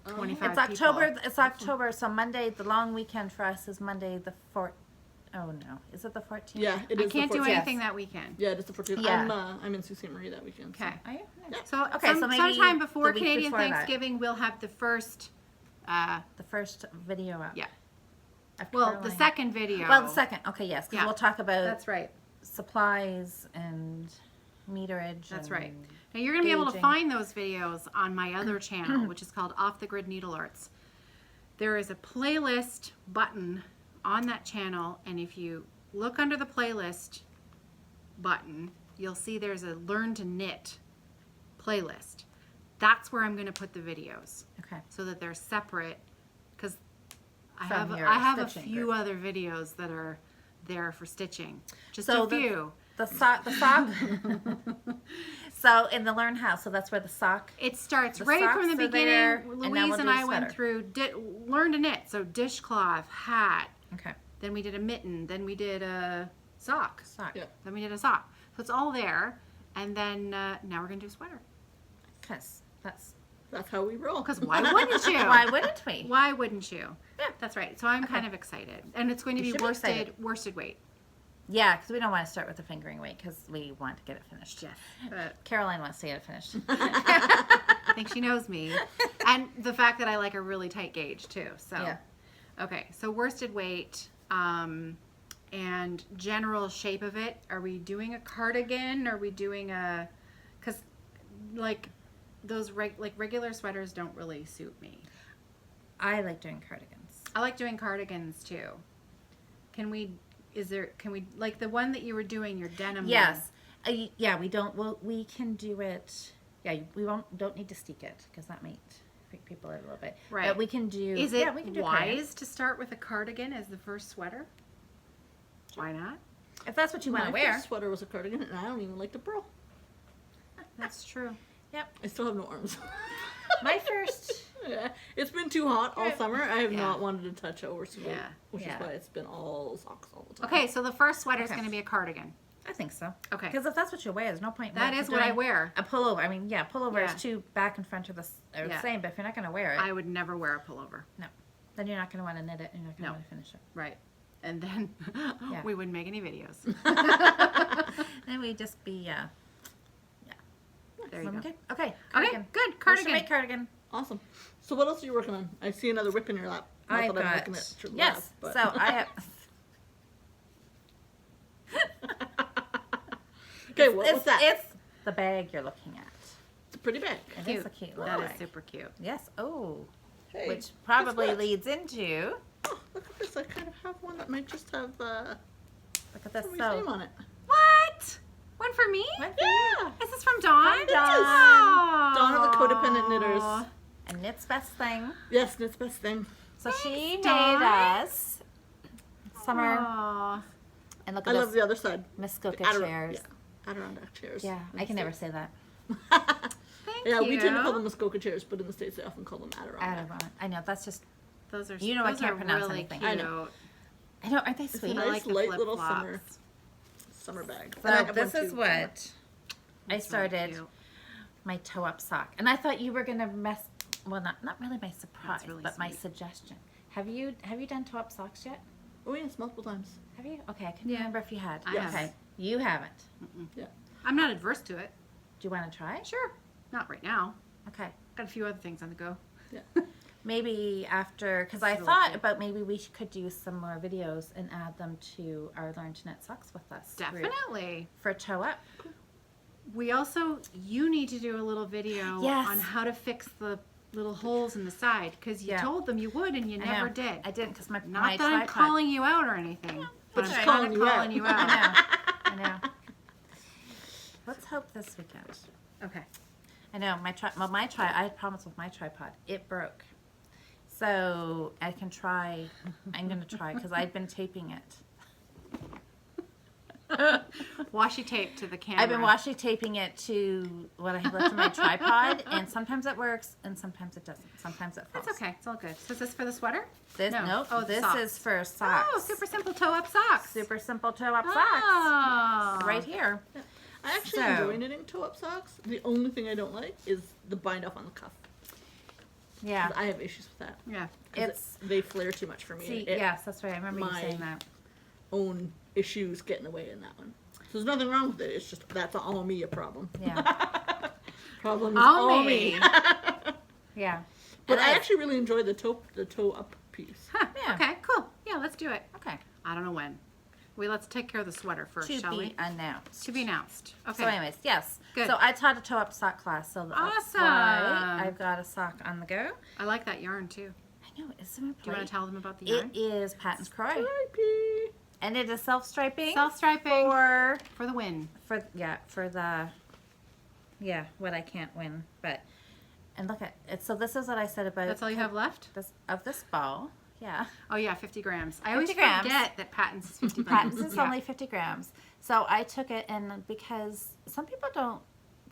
Oh.
25
It's October.
people.
It's October. So Monday, the long weekend for us is Monday the 4th. Oh no, is it the 14th?
Yeah, it
I
is.
can't
the
do
14th.
anything that weekend.
Yeah, it is the 14th.
Yeah.
I'm in Sault Ste. Marie that weekend. so-
Okay.
Are you?
So,
Okay, so maybe
sometime before
the week
Canadian
before that.
Thanksgiving, we'll have the first,
The first video up.
yeah.
of
Well, the
Caroline.
second video.
Well, the second. Okay, yes, because
Yeah.
we'll talk about
That's right.
supplies and meterage.
That's
and
right. Now you're going to be able to
gauging.
find those videos on my other channel, which is called Off the Grid Needle Arts. There is a playlist button on that channel, and if you look under the playlist button, you'll see there's a Learn to Knit playlist. That's where I'm going to put the videos
Okay.
so that they're separate, because I
From
have
your
I have a
stitching
few
group.
other videos that are there for stitching. Just
So
a few.
The sock. The sock. So in the learn how. So that's where the sock.
It starts
The
right from the
socks are there,
beginning.
and now
Louise
we'll
and
do
I
the
went
sweater.
through learn to knit. So dishcloth, hat.
Okay.
Then we did a mitten. Then we did a sock.
Sock.
Yeah.
Then we did a sock. So it's all there. And then now we're gonna do a sweater.
Because that's.
That's how we roll.
Because why wouldn't you?
Why wouldn't we?
Why wouldn't you?
Yeah.
That's right. So I'm
Okay.
kind of excited, and it's going to
You
be
should be excited.
worsted weight.
Yeah, because we don't want to start with the fingering weight because we want to get it finished.
Yes. But
Caroline wants to get it finished.
I think she knows me, and the fact that I like a really tight gauge too. So,
Yeah.
okay. So worsted weight, and general shape of it. Are we doing a cardigan? Are we doing a? Because, like, those regular sweaters don't really suit me.
I like doing cardigans.
I like doing cardigans too. Can we like the one that you were doing, your denim?
Yes. Yeah, we don't. Well, we can do it. Yeah, we don't need to steek it because that might freak people out a little bit.
Right.
But we can do.
Is it
yeah, we can do a cardigan.
wise to start with a cardigan as the first sweater? Why not?
If that's what you want
My
to wear?
first sweater was a cardigan, and I don't even like to purl.
That's true.
Yep.
I still have no arms.
My first.
Yeah. It's been too hot all
Yeah.
summer. I have
Yeah.
not wanted to touch a worsted weight,
Yeah.
which
Yeah.
is why it's been all socks all the time.
Okay, so the first sweater is
Okay.
going to be a cardigan.
I think so.
Okay.
Because if that's what you wear, there's no point.
That is what I
doing
wear.
A pullover. I mean, yeah, pullover
Yeah.
is two back and front are the
Yeah.
same. But if you're not going to wear it,
I would never wear a pullover.
no, then you're not going to want to knit it. And you're not going to
No.
want to finish it.
Right. And then
Yeah.
we wouldn't make any videos.
Then we just be yeah.
There you go.
Okay. Okay.
Okay,
Cardigan.
good.
Worsted
Cardigan.
weight cardigan.
Awesome. So what else are you working on? I see another whip in your lap. Not
I
that I'm
got
looking at your
yes.
lap, but-
So I have.
Okay, what was that?
It's the bag you're looking at.
It's a pretty bag.
It is a cute little
That is
bag.
super cute.
Yes. Oh,
Hey,
which probably
guess what?
leads into.
Oh, look at this. I kind of have one that might just have
Look at this.
somebody's name
So
on it.
What? One for me?
one for you.
Yeah.
Is this from Dawn?
From Dawn.
Oh.
Dawn of the Codependent Knitters.
And knit's best thing.
Yes, that's best thing.
So she made
Dawn.
us summer.
Aw.
And look
I
at
love
this
the other side.
Muskoka
Adiron-
chairs.
Yeah, Adirondack chairs.
Yeah, I can never say that.
Thank
Yeah,
you.
we tend to call them Muskoka chairs, but in the States they often call them Adirondack.
Adirondack. I know that's just.
Those are
You know I
those
can't
are
pronounce
really
anything.
Cute.
I know.
I know, aren't they
It's a
sweet?
nice,
I like the
light little
flip-flops.
summer bag.
So
And I have
this
one
is
too,
what
somewhere.
I
That's really
started
cute.
my toe up sock, and I thought you were gonna mess. Well, not really my surprise,
really
but my
sweet.
suggestion. Have you done toe up socks yet?
Oh yes, multiple times.
Have you? Okay, I couldn't
Yeah.
remember if you had.
I have.
Okay, you haven't.
Yeah.
I'm not adverse to it.
Do you want to try?
Sure. Not right now.
Okay.
Got a few other things on the go.
Yeah.
maybe after, because I
That's really
thought
cute.
about maybe we could do some more videos and add them to our Learn to Knit Socks with Us group
Definitely.
for toe up.
We also, you need to do a little video
Yes.
on how to fix the little holes in the side, because you
Yeah.
told them you would and you
I
never
know.
did.
I didn't because my
Not that
tripod.
I'm calling you out or anything, but
It's
I'm
calling
kind of
you
calling
out.
you
I
out.
know. I know. Let's hope this weekend.
Okay.
I know my I had problems with my tripod. It broke. So I can try. I'm gonna try because I've been taping it.
Washi tape to the camera.
I've been washi taping it to what I have left of my tripod, and sometimes it works, and sometimes it doesn't. Sometimes it falls.
That's okay. It's all good. So is this for the sweater?
This
No.
nope.
Oh, the
this
socks.
is for socks.
Oh, super simple toe-up socks.
Super simple toe-up socks.
Oh.
Right here.
I actually
So-
enjoy knitting toe-up socks. The only thing I don't like is the bind off on the cuff.
Yeah.
'Cause I have issues with that.
Yeah.
'Cause they flare too much for me.
See,
It-
yes, that's right. I remember you
my-
saying that.
Own issues get in the way in that one. So there's nothing wrong with it. It's just that's all me a problem.
Yeah.
Problem is
All
all
me.
me.
Yeah.
But
And
I actually really enjoy the toe up piece.
Huh.
Yeah.
Okay, cool. Yeah, let's do it.
Okay.
I don't know when. Let's take care of the sweater first,
To
shall
be
we?
announced.
To be announced. Okay.
So, anyways, yes.
Good.
So I taught a toe-up sock class. So that's
Awesome.
why I've got a sock on the go.
I like that yarn too.
I know. Isn't it
Do you want
pretty?
to tell them about the yarn?
It is Patton's Croy,
Oh,
Stripey.
and it is self-striping.
Self-striping
for
for the win.
what I can't win, but and look at it. So this is what I said about
That's all you have left?
this ball. Yeah.
Oh yeah, 50 grams. I always
50 grams.
forget that Patton's is 50 grams.
Patton's is
Yeah.
only 50 grams. So I took it, and because some people don't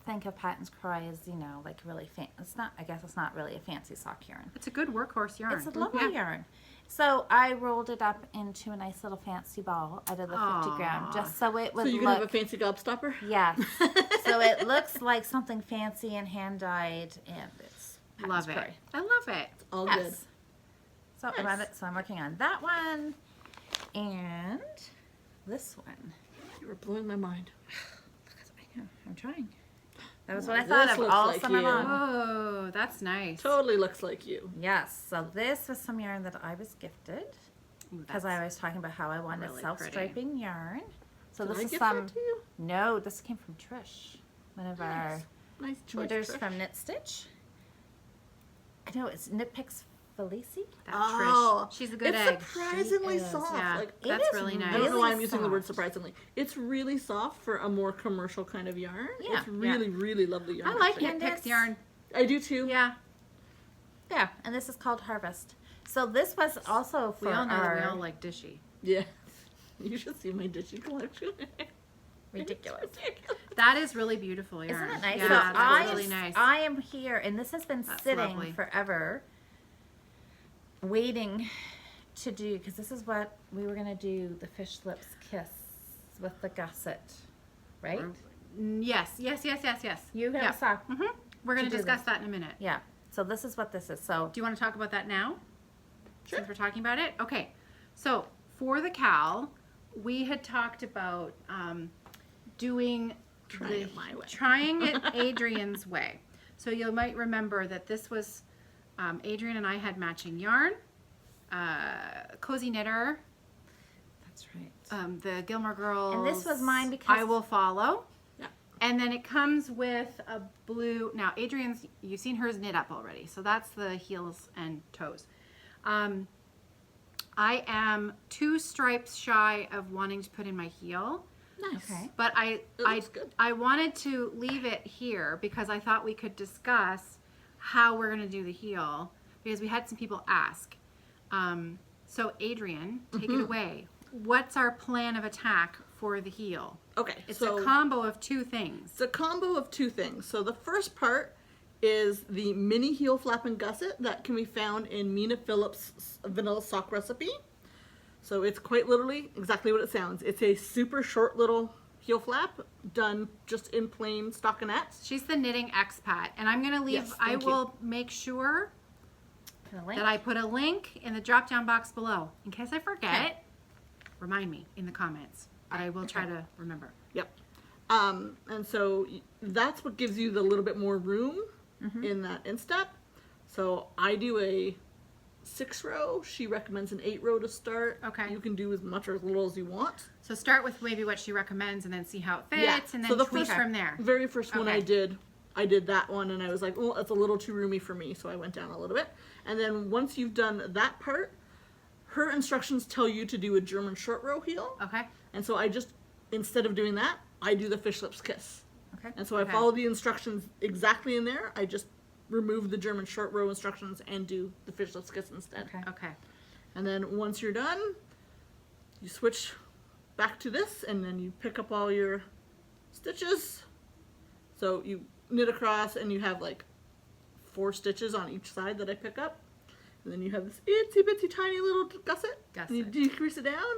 think of Patton's Croy as, like really it's not, I guess it's not really a fancy sock yarn.
It's a good workhorse yarn.
It's a lovely
Yeah.
yarn. So I rolled it up into a nice little fancy ball out of the 50 gram,
Aw.
just so it would
So you can
look.
have a fancy gobstopper?
Yes. So it looks like something fancy and hand dyed, and it's
Love
Patton's
it.
Croy.
I love it.
All
Yes.
good.
So I'm working on that one, and this one.
You were blowing my mind.
I know, I'm trying. That was
Wow,
what I thought
this
of
looks
all
like
summer
you.
long.
Oh, that's nice.
Totally looks like you.
Yes. So this was some yarn that I was gifted
Ooh,
because
that's-
I was talking about how I wanted
really
self-striping yarn. So
Did
this
I
is
give
some.
that to you?
No, this came from Trish, one of our
Nice choice.
knitters
Trish.
from Knit Stitch. I know it's Knit Picks Felici.
That
Oh,
Trish. She's a good
it's
egg.
surprisingly
She is.
soft.
Yeah,
Like,
It
that's
is
really nice.
I don't know why I'm
really
using the word
soft.
surprisingly. It's really soft for a more commercial kind of yarn.
Yeah,
It's really, really lovely yarn.
I like
actually.
Knit
And
Picks
it's-
yarn.
I do too.
Yeah.
Yeah, and this is called Harvest. So this was also for
We all know
our
we all like Dishy.
Yeah. You should see my Dishy collection.
ridiculous.
That is really beautiful yarn.
Isn't it nice?
Yeah,
So
that's really nice.
I am here, and this has been
That's
sitting
lovely.
forever, waiting to do, because this is what we were going to do, the fish lips kiss with the gusset, right?
Yes.
You have
Yeah.
a sock.
Mm-hmm. We're going
To
to
do
discuss
this.
that in a minute.
Yeah, so this is what this is. So
Do you want to talk about that now?
Sure.
Since we're talking about it? Okay. So for the cowl, we had talked about doing trying it Adrienne's way. So you might remember that this was Adrienne and I had matching yarn, Cozy Knitter,
that's right.
the Gilmore Girls.
And this was mine because-
I Will Follow.
Yeah.
And then it comes with a blue. Now Adrienne's, you've seen hers knit up already, so that's the heels and toes. I am 2 stripes shy of wanting to put in my heel,
Nice.
Okay.
but
It looks good.
I wanted to leave it here because I thought we could discuss how we're going to do the heel, because we had some people ask. So Adrienne, take it away. What's our plan of attack for the heel?
Okay.
It's
so
a combo of 2 things.
it's a combo of 2 things. So the first part is the mini heel flap and gusset that can be found in Mina Phillips' vanilla sock recipe. So it's quite literally exactly what it sounds. It's a super short little heel flap done just in plain stockinette.
She's the knitting expat, and I'm going to leave,
Yes,
I
thank you.
will make sure
Put a link.
that I put a link in the drop down box below. In case I forget, remind me in the comments. But I will try to remember.
Yep. And so that's what gives you the little bit more room in that instep. So I do a 6 row. She recommends an 8 row to start.
Okay.
You can do as much or as little as you want.
So start with maybe what she recommends and then see how it fits
Yeah.
and then
So the
tweak
first-
from there.
Very first one
Okay.
I did that one, and I was like, well, it's a little too roomy for me, so I went down a little bit. And then once you've done that part, her instructions tell you to do a German short row heel.
Okay.
And so I just, instead of doing that, I do the fish lips kiss.
Okay.
And so I
Okay.
follow the instructions exactly in there. I just remove the German short row instructions and do the fish lips kiss instead.
Okay.
Okay.
And then once you're done, you switch back to this, and then you pick up all your stitches. So you knit across, and you have like 4 stitches on each side that I pick up. And then you have this itsy bitsy tiny little gusset. And you
Gusset.
decrease it down,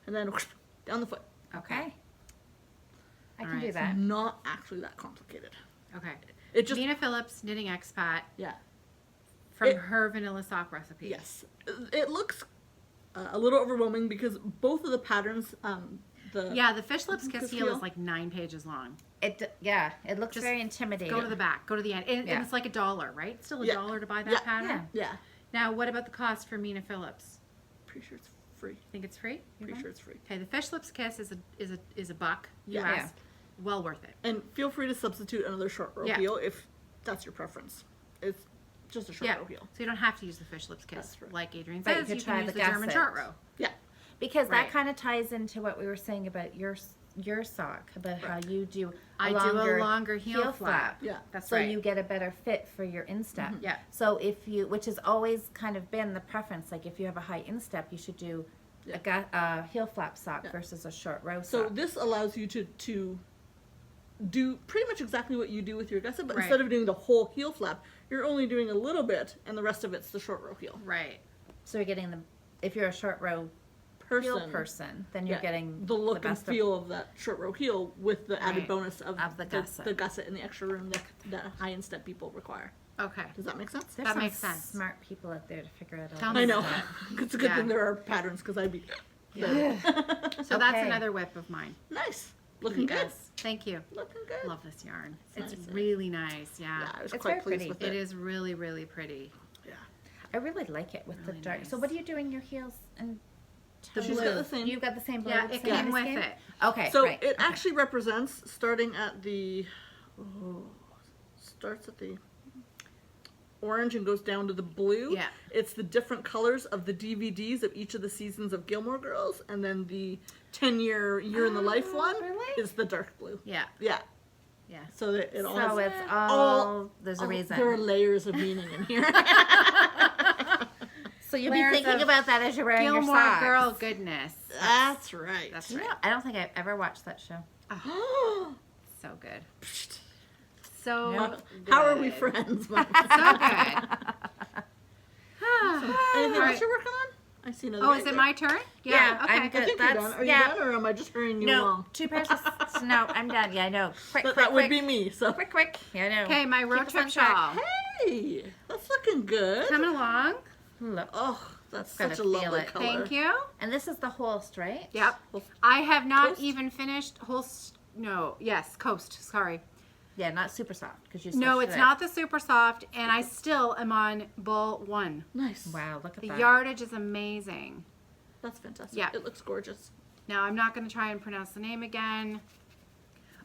and then whoosh, down the foot.
Okay. I can
Alright.
do that.
Not actually that complicated.
Okay.
It just,
Mina Phillips, knitting expat,
yeah.
from
It-
her vanilla sock recipe.
Yes. It looks a little overwhelming because both of the patterns,
Yeah, the fish lips kiss
Kiss
heel
heel.
is like 9 pages long.
Yeah, it looks
Just
very intimidating.
Go to the back. Go to the end. And
Yeah.
it's like $1, right? Still
Yeah.
$1 to buy that
Yeah.
pattern?
Yeah.
yeah.
Now, what about the cost for Mina Phillips?
Pretty sure it's free.
Think it's free?
Pretty sure it's free.
Okay, the fish lips kiss is a buck
Yeah.
US.
Yeah.
Well worth it.
And feel free to substitute another short row
Yeah.
heel if that's your preference. It's just a short
Yeah.
row heel.
So you don't have to use the fish lips kiss.
That's right.
Like Adrienne
But you
says,
could
you
try
can use
the
the German
gusset.
short row.
Yeah.
Because
Right.
that kind of ties into what we were saying about your sock, about how you do
I do a longer heel flap.
Yeah.
That's
so
right.
you get a better fit for your instep.
Yeah.
So if you, which has always kind of been the preference, like if you have a high instep, you should do a heel flap sock
Yeah.
versus a short row
So
sock.
this allows you to do pretty much exactly what you do with your gusset, but
Right.
instead of doing the whole heel flap, you're only doing a little bit, and the rest of it's the short row heel.
Right.
So you're getting if you're a short row heel person, then you're
Yeah,
getting
the look and
best of-
feel of that short row heel with the added
Right.
bonus of
the gusset.
the gusset and the extra room that high instep people require.
Okay.
Does that make sense?
There's
That
some
makes sense.
smart people out there to figure it out.
Tell me
I know.
that.
It's a good
Yeah.
thing there are patterns because I'd be
Yeah. So that's
Okay.
another whip of mine.
nice. Looking
You
good.
guys. Thank you.
Looking good.
Love this yarn.
It's
It's
nice.
really nice. Yeah.
Yeah, I was
It's
quite
very
pleased
pretty.
with
It
it.
is really, really pretty.
Yeah.
I really like it with
Really
the dark.
nice.
So what are you doing your heels and
The
She's
blue.
got the same.
You've got the same blue.
Yeah,
the
it
same
came
as
with
game?
it.
Okay.
So
right.
it
okay.
actually represents starting at starts at the orange and goes down to the blue.
Yeah.
It's the different colors of the DVDs of each of the seasons of Gilmore Girls, and then the 10-year Year in the Life one
really?
is the dark blue.
Yeah.
Yeah.
Yeah.
So that it all
So
has
it's all there's a
all-
reason.
There are layers of meaning in here.
So you'll
Layers
be thinking
of
about that as you're wearing your
Gilmore
socks.
Girl goodness.
That's right.
That's
You
right.
know, I don't think I've ever watched that show.
So good. So
Yep.
How are we
good.
friends? Mom?
So good.
Anything
Right.
else you're working on? I see another.
Oh,
guy
is it
there.
my turn?
Yeah,
Okay.
I'm
I
good.
think you're
That's-
done. Are you
yeah.
done, or am I just hurrying you
No,
along?
2 pairs of no, I'm done. Yeah, I know. Quick,
That,
quick,
that would
quick.
be me. So.
Quick. Yeah, I know.
Okay, my road
Keep us
trip
on track.
shawl.
Hey, that's looking good.
Coming along.
Look.
Oh, that's
Gotta
such a lovely
feel it.
color.
Thank you.
And this is the Holst, right?
Yep. I have not
Coast?
even finished Coast. Sorry.
Yeah, not super soft because you.
No,
switched
it's
it
not the super soft, and I still am on ball 1.
Nice.
out. Wow, look at
The
that.
yardage is amazing.
That's fantastic.
Yeah.
It looks gorgeous.
Now, I'm not going to try and pronounce the name again.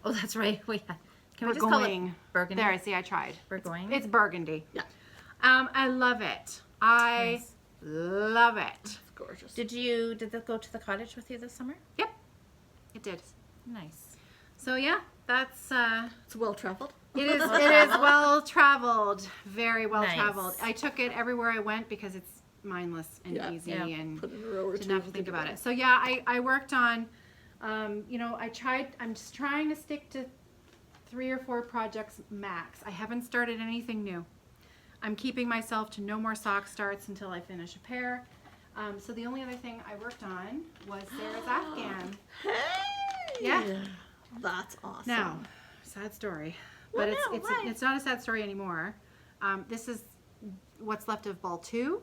Oh, that's right. Wait, can we
We're
just call it
going.
burgundy?
There, see, I tried.
Burgoyne?
It's burgundy.
Yeah.
I love it. I
Nice.
love it.
It's gorgeous.
Did that go to the cottage with you this summer?
Yep, it did.
Nice.
So yeah, that's
It's well traveled.
it is well traveled, very well
Nice.
traveled. I took it everywhere I went because it's mindless and
Yeah.
easy
Yeah.
and
Put in a row or
didn't
two
have to
and
think about
about
it. So yeah, I worked on, I'm just trying to stick to 3 or 4 projects max. I haven't started anything new. I'm keeping myself to no more sock starts until I finish a pair. So the only other thing I worked on was Sarah's Afghan.
Hey.
Yeah.
That's awesome.
Now, sad story,
Well,
but
no, why?
it's not a sad story anymore. This is what's left of ball 2,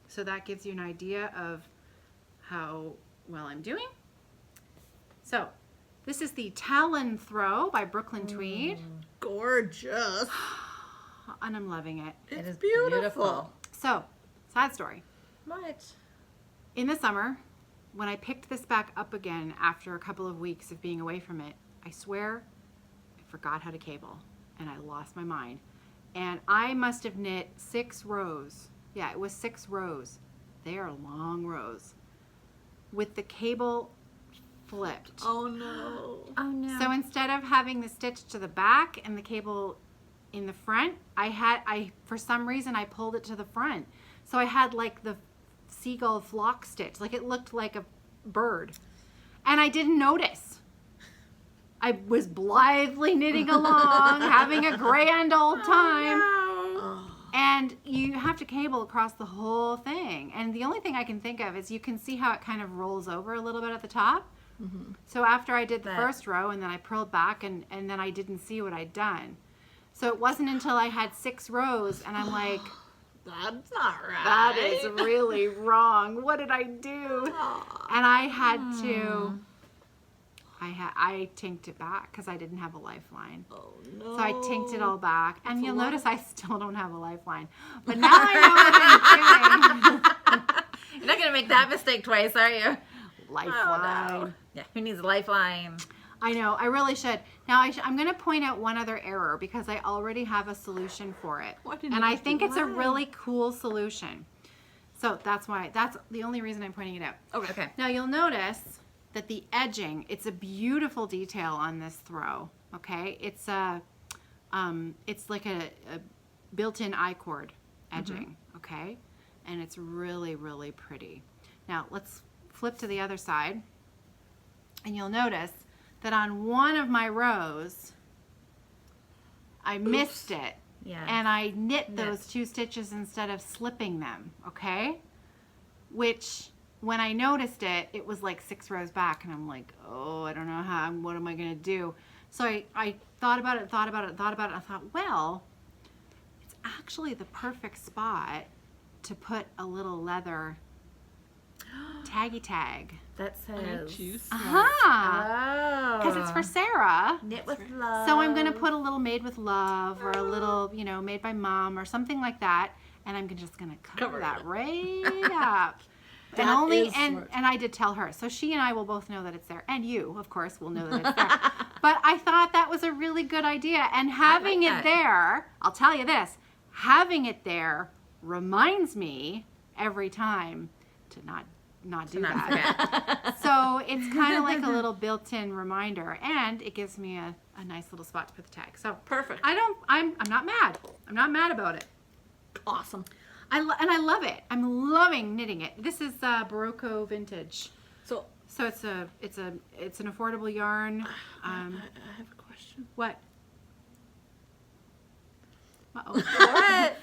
so that gives you an idea of how well I'm doing. So, this is the Talon Throw by Brooklyn Tweed,
Gorgeous.
and I'm loving it.
It's
is
beautiful.
beautiful.
So, sad story.
What?
In the summer, when I picked this back up again after a couple of weeks of being away from it, I swear I forgot how to cable and I lost my mind. And I must have knit 6 rows. Yeah, it was 6 rows. They are long rows with the cable flipped.
Oh no.
Oh no.
So instead of having the stitch to the back and the cable in the front, I for some reason I pulled it to the front. So I had like the seagull flock stitch. Like it looked like a bird. And I didn't notice. I was blithely knitting along, having a grand old time.
Oh,
And you have to cable across the whole thing. And the only thing I can think of is you can see how it kind of rolls over a little bit at the top.
Mm-hmm.
So after I did the
But-
first row and then I purled back and then I didn't see what I'd done. So it wasn't until I had 6 rows and I'm like,
That's not right.
that is really wrong. What did I do? And I had to, I tinked it back because I didn't have a lifeline.
Oh no.
So I tinked it all back. And
That's a
you'll
lot.
notice I still don't have a lifeline. But now I know what I'm doing.
You're not gonna make that mistake twice, are you?
Lifeline.
Oh, no. Yeah. Who needs a lifeline?
I know, I really should. Now I'm going to point out one other error because I already have a solution for it.
Why didn't
And
you
I
just
think
do
it's a
why?
really cool solution. So that's the only reason I'm pointing it out.
Okay.
Now you'll notice that the edging, it's a beautiful detail on this throw, okay? It's like a built-in I-cord edging, okay? And it's really, really pretty. Now let's flip to the other side and you'll notice that on one of my rows, I missed it.
Yeah.
And I knit those
Missed.
2 stitches instead of slipping them, okay? Which, when I noticed it, it was like 6 rows back, and I'm like, oh, I don't know what am I going to do? So I thought about it, and I thought, well, it's actually the perfect spot to put a little leather taggy tag.
That
Aren't
says.
you smart?
Uh-huh.
Oh.
Because it's for Sarah.
knit with love.
So I'm going to put a little made with love or a little, made by mom or something like that. And I'm just going to cover
Cover
that
it.
right up. And
That
only
is
and
smart.
I did tell her. So she and I will both know that it's there. And you, of course, will know that it's there. But I thought that was a really good idea. And having
like
it
that.
there, I'll tell you this, having it there reminds me every time to not do
not
that. So it's kind of like a little built-in reminder, and it gives me a nice little spot to put the tag. So
Perfect.
I'm not mad. I'm not mad about it.
Awesome.
And I love it. I'm loving knitting it. This is Barocco vintage.
So
So it's an affordable yarn.
I have a question.
What? Uh-oh.
What?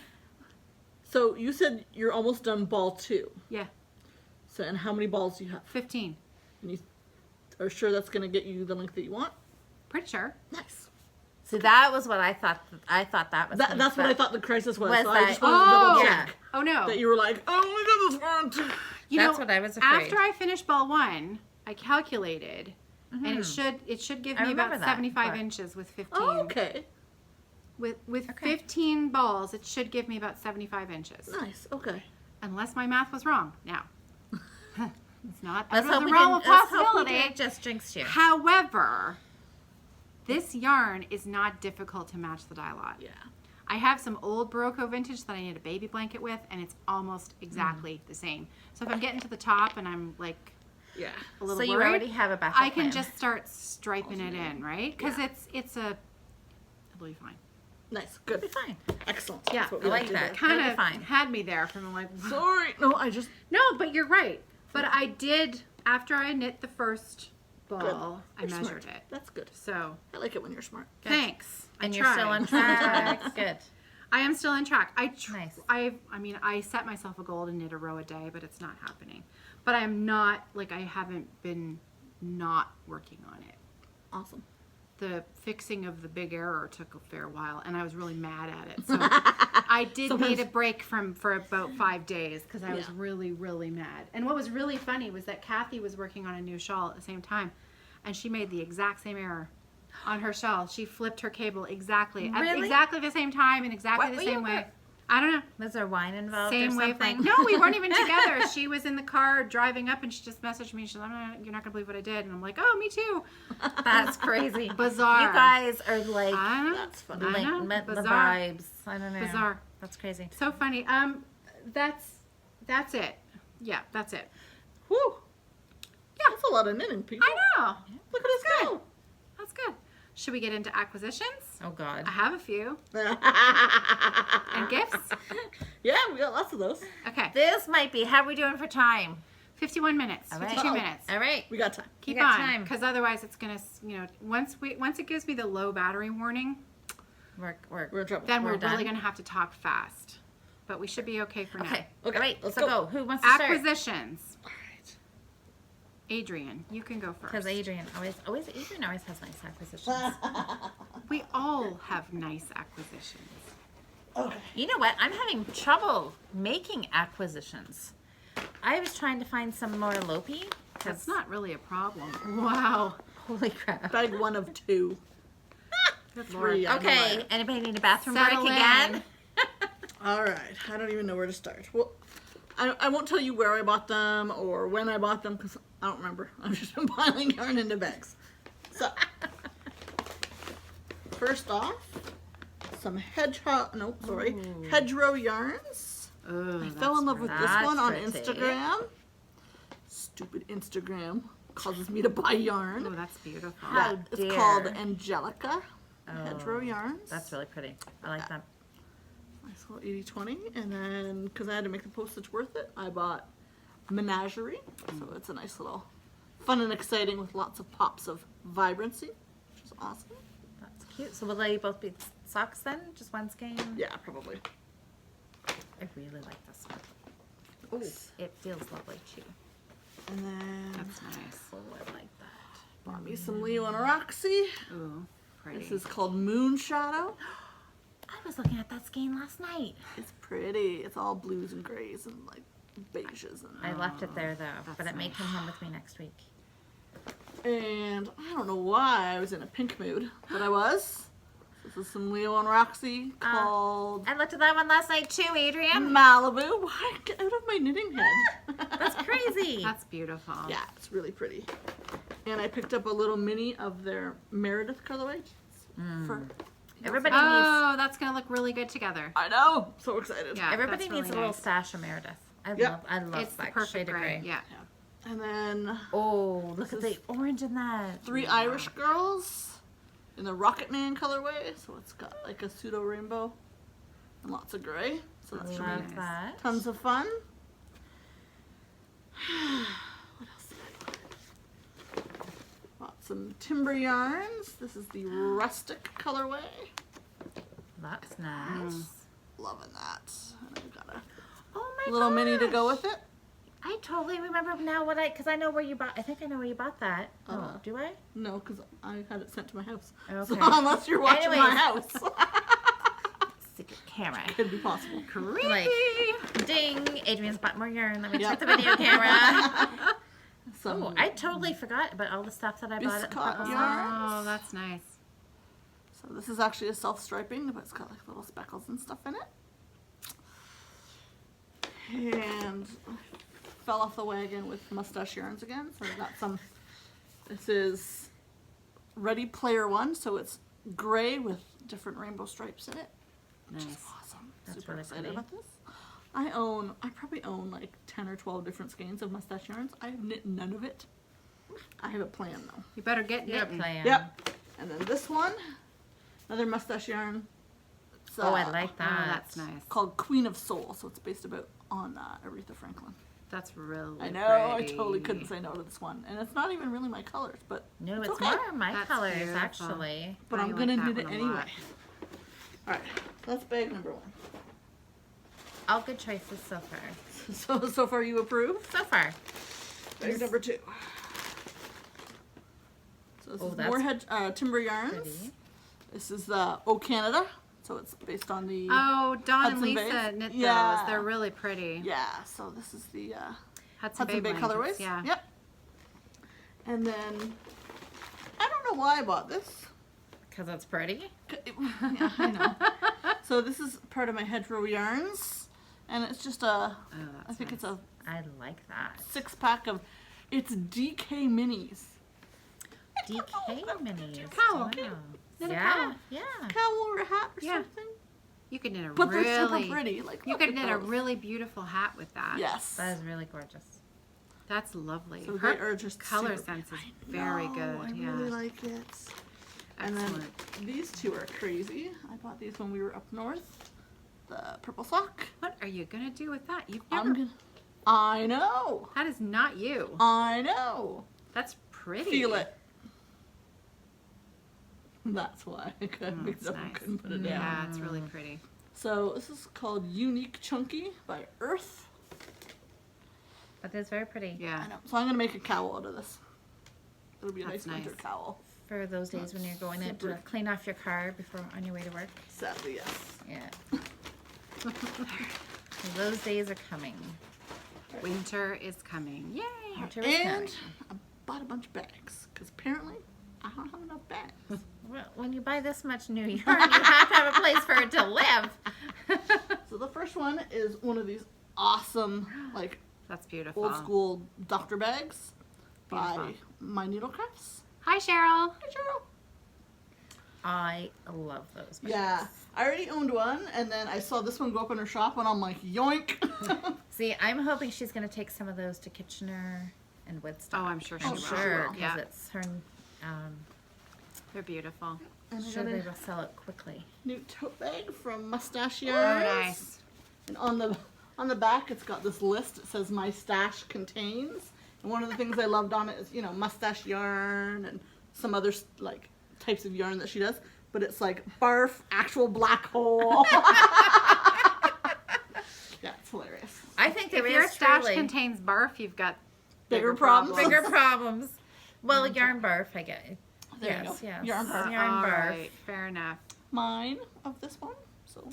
So you said you're almost done ball 2.
Yeah,
So and how many balls do you have?
15.
And you are sure that's going to get you the length that you want?
Pretty sure.
Nice.
So that was what I thought. I thought that was.
That's what I thought the crisis was.
Was
so I
that-
just wanted to double
Oh,
check
oh no.
that you were like, oh, we got this one.
You
That's
know,
what I was afraid.
After I finished ball 1, I calculated, and it should give
I
me about
remember that
75
part.
inches with 15.
Oh, okay.
With
Okay.
15 balls, it should give me about 75 inches.
Nice. Okay.
Unless my math was wrong. Now, it's not out
Let's
of
hope
the
we
realm
didn't.
of
Let's hope we
possibility.
didn't just jinx you.
However, this yarn is not difficult to match the dye lot.
Yeah.
I have some old Barocco vintage that I need a baby blanket with, and it's almost exactly the same. So if I'm getting to the top and I'm like
Yeah.
a little
So you
worried,
already have a backup
I can
plan.
just start striping it in, right? Because it'll be fine.
Nice. Good.
It'll be fine.
Excellent.
Yeah,
That's what
I
we
like
to
that.
do.
Kind
It'll
of
be fine.
had me there from like,
Sorry. No, I just.
no, but you're right. But I did, after I knit the first ball,
Good.
I
You're
measured
smart.
it.
That's good.
So
I like it when you're smart.
thanks.
And
I
you're still
tried.
on track. Good.
I am still on track.
Nice.
I set myself a goal to knit a row a day, but it's not happening. But I'm not, I haven't been not working on it.
Awesome.
The fixing of the big error took a fair while, and I was really mad at it. So I did
Sometimes-
need a break for about 5 days because I was
Yeah.
really, really mad. And what was really funny was that Kathy was working on a new shawl at the same time, and she made the exact same error on her shawl. She flipped her cable exactly at
Really?
exactly the same time in exactly
What
the
were
same
you
way. I don't know.
Was there wine involved
Same
or something?
wavelength. No, we weren't even together. She was in the car driving up, and she just messaged me. She's like, "You're not gonna believe what I did," and I'm like, "Oh, me too."
That's crazy.
Bizarre.
You guys are like
I know.
That's funny.
I know.
the
Bizarre.
vibes. I don't know.
Bizarre.
That's crazy.
So funny. That's it. Yeah, that's it.
Whew.
Yeah.
That's a lot of knitting, people.
I know.
Look at us go.
That's good. Should we get into acquisitions?
Oh God.
I have a few. And gifts?
Yeah, we got lots of those.
Okay.
This might be. How are we doing for time?
51 minutes.
All right.
52
Uh-oh.
minutes.
All right.
We got time.
Keep
We got
on,
time.
because otherwise it's gonna, once it gives me the low battery warning,
We're
We're in trouble.
then
We're
we're really
done?
gonna have to talk fast. But we should be okay for now.
okay.
Okay,
All right.
let's
So
go.
go. Who wants to start?
Acquisitions.
All right.
Adrienne, you can go first.
Because Adrienne always has nice acquisitions.
We all have nice acquisitions.
Okay.
You know what? I'm having trouble making acquisitions. I was trying to find some more Lopi.
That's not really a problem. Wow.
Holy crap.
Bag 1 of 2.
Good
Three.
Lord.
Okay. Anybody need a bathroom
Settle
break
in.
again?
All right. I don't even know where to start. Well, I won't tell you where I bought them or when I bought them because I don't remember. I've just been piling yarn into bags. So, first off, some hedgerow yarns.
Oh,
I fell in love with this one on
pretty.
Instagram. Stupid Instagram causes me to buy yarn.
Oh, that's beautiful.
How
It's
dare.
called Angelica Hedgerow
Oh,
Yarns.
That's really pretty. I like that.
Nice little 80/20. And then, because I had to make the postage worth it, I bought Menagerie. So it's a nice little fun and exciting with lots of pops of vibrancy, which is awesome.
That's cute. So will they both be socks then? Just one skein?
Yeah, probably.
I really like this one. Oh, it feels lovely too.
And then
That's nice.
Oh, I like that.
bought me some Leo and Roxy.
Ooh, pretty.
This is called Moon Shadow.
I was looking at that skein last night.
It's pretty. It's all blues and grays and like beiges and
I left it there though,
that's
but it may
nice.
come home with me next week.
And I don't know why I was in a pink mood, but I was. This is some Leo and Roxy called
I looked at that one last night too, Adrienne.
Malibu. Why? Get out of my knitting head.
That's crazy.
That's beautiful.
Yeah, it's really pretty. And I picked up a little mini of their Meredith colorway. For
Everybody needs
Oh, that's gonna look really good together.
I know. So excited.
Yeah.
everybody
that's
needs
really
a little
nice.
stash of Meredith.
Yep.
I love
It's the
that
perfect
shade of
gray.
gray.
Yeah.
And then
Oh, look
This
at the orange in that.
3 Irish girls in the Rocket Man colorway. So it's got like a pseudo rainbow and lots of gray. So that's gonna
Love
be
that.
tons of fun. What else did I buy? Bought some timber yarns. This is the rustic colorway.
That's nice.
Loving that. And I've got
Oh
a
my
little mini to go
gosh.
with it.
I totally remember now because I know where you bought. I think I know where you bought that. Oh, do I?
No, because I had it sent to my house.
Okay.
So unless you're watching my
Anyways.
house,
Secret camera.
could be possible.
Creepy.
Like, ding! Adrienne's bought more yarn. Let me
Yep.
check the video camera.
Some
Oh, I totally forgot about all the stuff that I bought at the
Biscuit
Purple
yarn.
Song.
Oh, that's nice.
So this is actually a self-striping, but it's got like little speckles and stuff in it. And I fell off the wagon with mustache yarns again. So I've got some. This is Ready Player One, so it's gray with different rainbow stripes in it. Which is
Nice.
awesome.
That's
Super
really
excited
pretty.
about this. I probably own like 10 or 12 different skeins of mustache yarns. I have knit none of it. I have a plan though.
You better get
You're
knitting.
playing.
Yep. And then this one, another mustache yarn. It's,
Oh, I like
Oh,
that.
that's nice.
called Queen of Soul, so it's based on Aretha Franklin.
That's really
I know,
pretty.
I totally couldn't say no to this one, and it's not even really my colors, but
No, it's
okay.
more my
That's
colors
beautiful.
actually.
but
I
I'm
like
gonna
that
knit it
one a
anyway.
lot.
All right, that's bag number 1.
All good choices so far.
So far you approve.
So far.
Bag number 2. So this
Oh,
is
that's
more timber yarns.
Pretty.
This is the O Canada, so it's based on the
Oh, Dawn and
Hudson
Lisa
Bay?
knit
Yeah.
those. They're really pretty.
yeah. So this is the
Hudson,
Hudson Bay
blankets,
colorways.
Yeah.
Yep. And then I don't know why I bought this.
Because it's pretty.
Yeah, I know. So this is part of my hedgerow yarns, and it's just I think it's a
I like that.
6-pack of, it's DK minis.
DK minis.
Cowl.
Wow.
Knit a
Yeah,
cowl.
yeah.
Cowl or a hat or
Yeah.
something.
You could knit a
But
really
they're super pretty. Like,
you
look
could
at
knit a
those.
really beautiful hat with that.
Yes.
That is really gorgeous.
That's lovely.
So
Her
they are just
color
super-
sense is
I
very
know,
good.
I
Yeah.
really like it. And then
Excellent.
these two are crazy. I bought these when we were up north. The purple sock.
What are you gonna do with that? You've
I'm
never.
gonna. I know.
That is not you.
I know.
That's pretty.
Feel it. That's why I couldn't,
That's nice.
couldn't put it down.
Yeah, it's really pretty.
So this is called Unique Chunky by Earth.
But it's very pretty.
Yeah.
I know. So I'm gonna make a cowl out of this. It'll be a
That's
nice winter
nice.
cowl.
For those days when you're going in to
Super.
clean off your car before on your way to work.
Sadly, yes.
Yeah. Those days are coming.
Winter is coming. Yay!
Winter is
And
coming.
I bought a bunch of bags because apparently I don't have enough bags.
Well, when you buy this much new yarn, you have to have a place for it to live.
So the first one is one of these awesome, like
That's beautiful.
old school doctor bags by
Beautiful.
My Needlecrafts.
Hi, Cheryl.
Hi, Cheryl.
I love those bags.
Yeah, I already owned one, and then I saw this one go up in her shop, and I'm like, yoink.
See, I'm hoping she's going to take some of those to Kitchener and Woodstock.
Oh, I'm sure she
I'm
will.
sure, because
Yeah.
it's her.
They're beautiful.
And I
Sure,
got
they
a
will sell it quickly.
new tote bag from Mustache
Oh,
Yarns.
nice.
And on the back, it's got this list. It says my stash contains. And one of the things I loved on it is, you know, mustache yarn and some other like types of yarn that she does. But it's like barf, actual black hole. Yeah, it's hilarious.
I think there
If
is
your stash
truly
contains barf, you've got
Bigger problems.
bigger problems. Well, yarn barf, I get it.
There you
Yes,
go.
yes.
Yarn barf.
Yarn
All
barf.
right, fair enough.
Mine of this one. So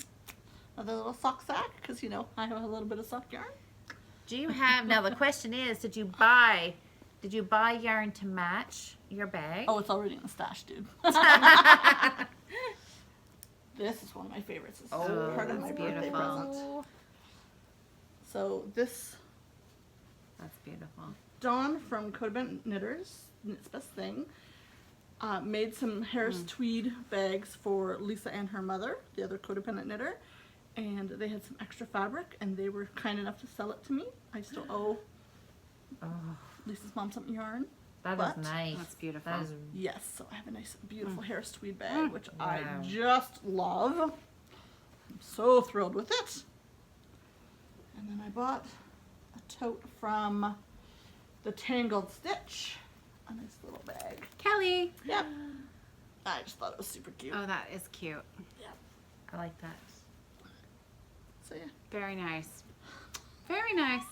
another little sock sack because you know I have a little bit of sock yarn.
Do you have now? The question is, did you buy yarn to match your bag?
Oh, it's already in the stash, dude. This is one of my favorites. This is
Oh,
part of my
that's
birthday
beautiful.
present. So this
That's beautiful.
Dawn from Codebent Knitters, Knits Best Thing, made some Harris tweed bags for Lisa and her mother, the other codependent knitter, and they had some extra fabric, and they were kind enough to sell it to me. I still owe
Oh,
Lisa's mom some yarn.
that
But-
is nice.
That's beautiful.
That is
Yes, so I have a nice, beautiful Harris tweed bag, which I
Wow.
just love. I'm so thrilled with it. And then I bought a tote from the Tangled Stitch, a nice little bag.
Kelly.
Yep. I just thought it was super cute.
Oh, that is cute.
I like that.
So yeah,
Very nice. Very nice.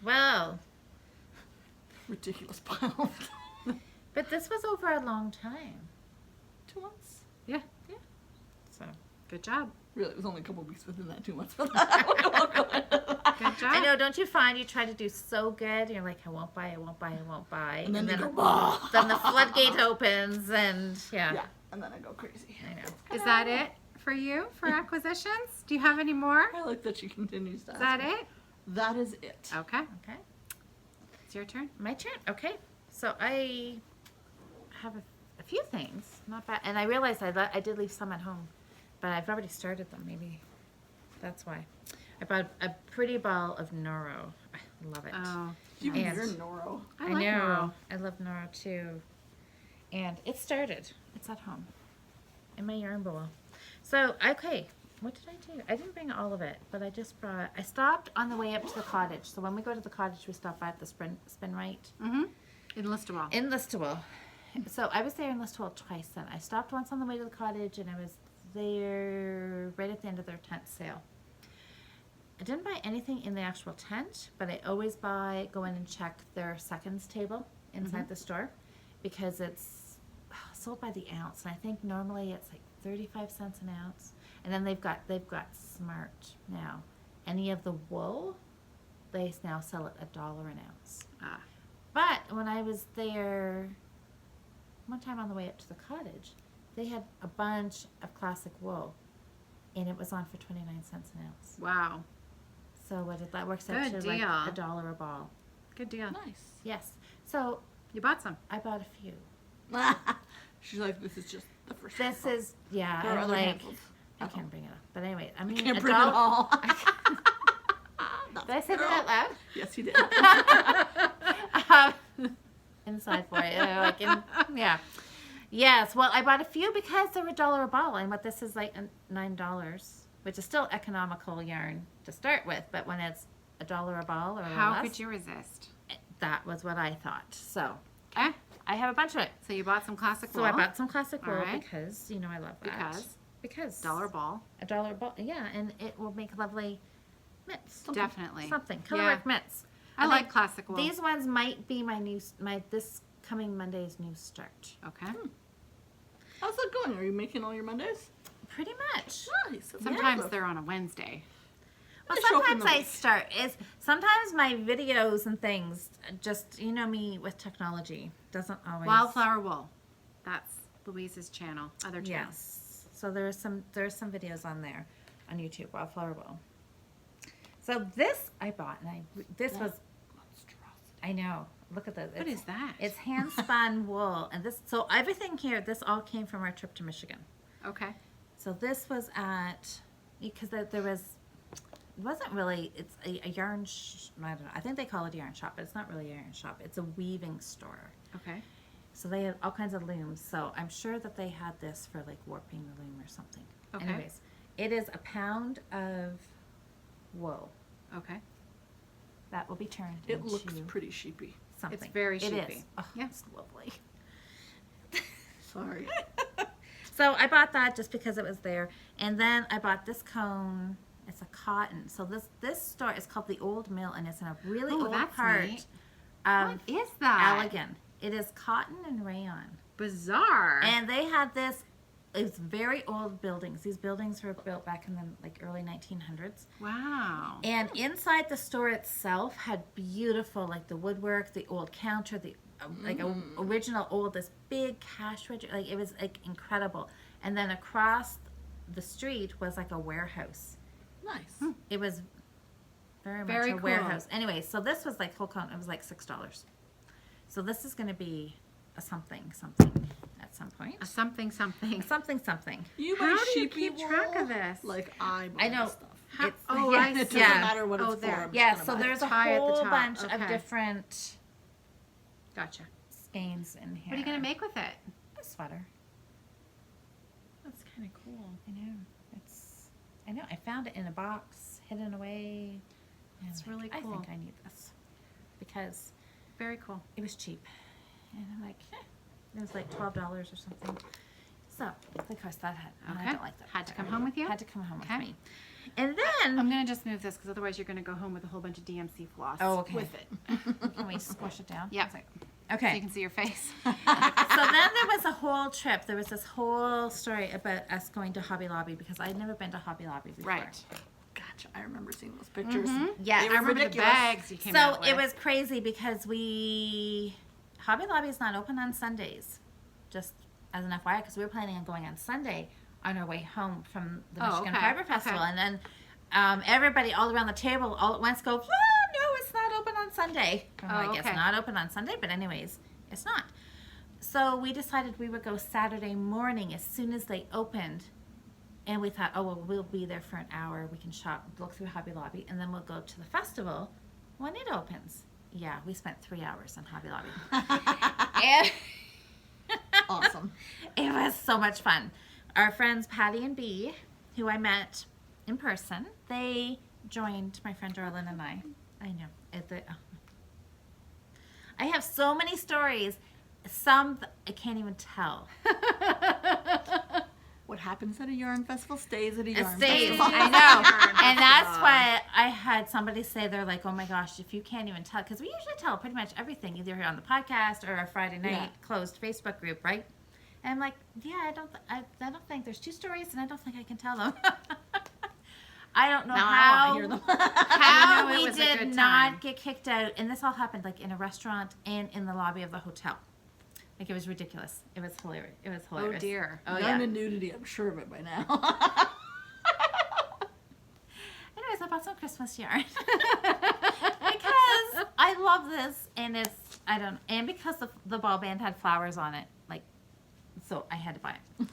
Well,
ridiculous pile.
but this was over a long time.
2 months.
Yeah.
So
Good job.
Really, it was only a couple weeks within that 2 months for that.
Good job.
I know. Don't you find you try to do so good? You're like, I won't buy, I won't buy, I won't buy,
And then, they go, bah.
then the floodgate opens, and yeah,
Yeah, and then I go crazy.
I know.
Is that it for you for acquisitions? Do you have any more?
I like that she continues to
Is
ask
that
me.
it?
That is it.
Okay.
Okay,
It's your turn.
my turn. Okay, so I have a few things, not bad, and I realized I did leave some at home, but I've already started them. Maybe that's why. I bought a pretty ball of Noro. I love it.
Oh,
You
And-
you're Noro.
I like
know.
Noro.
I love Nora too. And it started. It's at home. In my yarn bowl. So, okay. What did I do? I didn't bring all of it, but I just brought... I stopped on the way up to the cottage. So when we go to the cottage, we stop by at the spin right.
Mm-hmm. Enlistable.
In Listowel. So I was there in Listowel twice then. I stopped once on the way to the cottage, and I was there right at the end of their tent sale. I didn't buy anything in the actual tent, but I always go in and check their seconds table inside the store, because it's sold by the ounce, and I think normally it's like 35 cents an ounce. And then they've got Smart now. Any of the wool, they now sell it $1 an ounce.
Ah.
But when I was there one time on the way up to the cottage, they had a bunch of classic wool, and it was on for 29 cents an ounce.
Wow.
So that works out
Good
to like
deal.
$1 a ball.
Good deal.
Nice.
Yes. So
You bought some.
I bought a few.
She's like, this is just the first.
This
one.
is yeah.
There are
I'm
other
like,
handfuls.
I can't bring it up. But anyway, I mean,
Can't
a
bring it
dollar.
all.
Did I say that out loud?
Yes, you did.
Inside for it. Like yeah. Yes. Well, I bought a few because they were $1 a ball, and what this is like $9, which is still economical yarn to start with. But when it's $1 a ball or
How
less,
could you resist?
that was what I thought. So
Okay.
I have a bunch of it.
So you bought some classic
So
wool.
I bought some classic
All
wool
right.
because you know I love that. Because
$1 ball.
$1 a ball. Yeah, and it will make lovely mitts.
Definitely.
Something
Yeah.
colorwork mitts.
I
think
like classic wool.
These ones might be my this coming Monday's new start.
Okay.
How's that going? Are you making all your Mondays?
Pretty much.
Nice. That's
Sometimes
impressive.
they're on a Wednesday.
Well,
They show up in
sometimes
the
I
week.
start. Sometimes my videos and things just you know me with technology doesn't always.
Wildflower wool. That's Louise's channel. Other channel.
Yes. So there's some videos on there on YouTube. Wildflower wool. So this I bought and this was I know. Look at this.
What is that?
It's hand spun wool and this. So everything here. This all came from our trip to Michigan.
Okay.
So this was at because there was. It wasn't really. It's a yarn. I don't know. I think they call it a yarn shop, but it's not really a yarn shop. It's a weaving store.
Okay.
So they had all kinds of looms. So I'm sure that they had this for like warping the loom or something.
Okay.
Anyways, it is a pound of wool
Okay.
that will be turned
It
into
looks pretty sheepy.
something.
It's very
It
sheepy.
is. Oh,
Yeah.
it's lovely.
Sorry.
So I bought that just because it was there, and then I bought this cone. It's a cotton. So this store is called the Old Mill, and it's in a really
Oh,
old
that's
part
neat.
of
What is that?
Allegan. It is cotton and rayon,
Bizarre.
and they had this. It's very old buildings. These buildings were built back in the like early 1900s.
Wow.
And inside the store itself had beautiful, like the woodwork, the old counter, the original old, this big cash register. Like it was like incredible. And then across the street was like a warehouse.
Nice.
It was very much
Very
a
cool.
warehouse. Anyway, so this was like whole cone. It was like $6. So this is going to be a something at some point.
A something.
Something.
You
How
buy
do you
sheepy
keep track
wool?
of this?
Like I buy
I know.
this stuff.
How-
It's-
oh,
yeah,
I
It
see.
doesn't
Yeah.
matter what
Oh,
it's
there.
for. I'm
Yeah,
just
so
gonna buy
there's
it.
a
Tie at the
whole
top.
bunch of
Okay.
different
Gotcha.
skeins in here.
What are you going to make with it?
A sweater.
That's kind of cool.
I know. I found it in a box, hidden away. And
It's
I'm
really
I
cool.
think I need this because
Very cool.
it was cheap, and I'm like, it was like $12 or something. So of course that had. I
Okay.
don't like that.
Had to come home with you?
Had to come home
Okay.
with me. And then
I'm going to just move this because otherwise you're going to go home with a whole bunch of DMC floss.
Oh, okay.
With it.
can we squish it down?
Yeah.
It's like-
So
Okay.
you can see your face.
So then there was a whole trip. There was this whole story about us going to Hobby Lobby because I'd never been to Hobby Lobby before.
Right.
Gotcha. I remember seeing those pictures.
Yes.
They
I
were
remember the
ridiculous.
bags you came
So
out with.
it was crazy because Hobby Lobby is not open on Sundays, just as an FYI, because we were planning on going on Sunday on our way home from the
Oh,
Michigan
okay,
Fibre Festival,
okay.
and then everybody all around the table all at once go, no, it's not open on Sunday. I'm
Oh,
like,
okay.
it's not open on Sunday, but anyways, it's not. So we decided we would go Saturday morning as soon as they opened. And we thought, oh, well, we'll be there for an hour. We can shop, look through Hobby Lobby, and then we'll go to the festival when it opens. Yeah, we spent 3 hours in Hobby Lobby. And
Awesome.
it was so much fun. Our friends Patty and Bee, who I met in person, they joined my friend Darlene and I. I know. I have so many stories. Some I can't even tell.
What happens at a yarn festival stays at a
It
yarn
stays.
festival.
I know. And that's why I had somebody say, they're like, oh my gosh, if you can't even tell, because we usually tell pretty much everything, either here on the podcast or our Friday night
Yeah.
closed Facebook group, right? And I'm like, yeah, I don't think there's 2 stories, and I don't think I can tell them. I don't know
Now I
how,
want to hear them.
how
I know it
we
was a
did
good
not
time.
get kicked out. And this all happened like in a restaurant and in the lobby of the hotel. Like, it was ridiculous. It was hilarious. It was
Oh
hilarious.
dear.
Oh,
Yarn
yeah.
and nudity, I'm sure of it by now.
Anyways, I bought some Christmas yarn. Because I love this, and and because the ball band had flowers on it, like, so I had to buy it.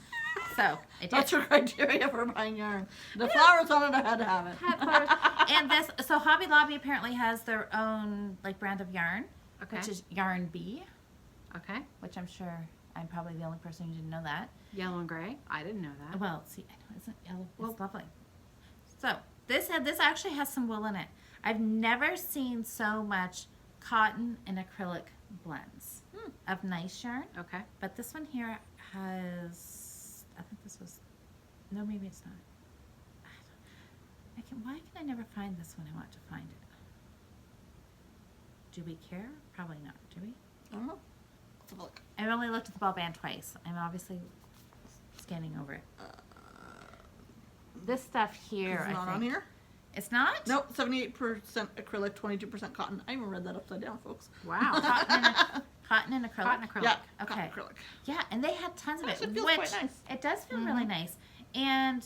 So, I did.
That's your criteria for buying yarn. The flowers on it, I had to have it.
Had flowers. And so Hobby Lobby apparently has their own, like, brand of yarn,
Okay.
which is Yarn Bee,
Okay.
which I'm sure I'm probably the only person who didn't know that.
Yellow and gray. I didn't know that.
Well, see, I know, isn't it yellow?
Well-
It's lovely. So, this actually has some wool in it. I've never seen so much cotton and acrylic blends of nice yarn.
Okay.
But this one here has, I think this was, no, maybe it's not. Why can I never find this when I want to find it? Do we care? Probably not, do we?
I don't know. Let's have a look.
I've only looked at the ball band twice. I'm obviously scanning over it. This stuff here,
It's not
I
on
think.
here?
It's not?
Nope, 78% acrylic, 22% cotton. I even read that upside down, folks.
Wow.
Cotton and acrylic?
Cotton acrylic.
Yeah,
Okay.
cotton acrylic.
Yeah, and they had tons of it.
Actually feels
which
quite nice.
It does feel really nice. And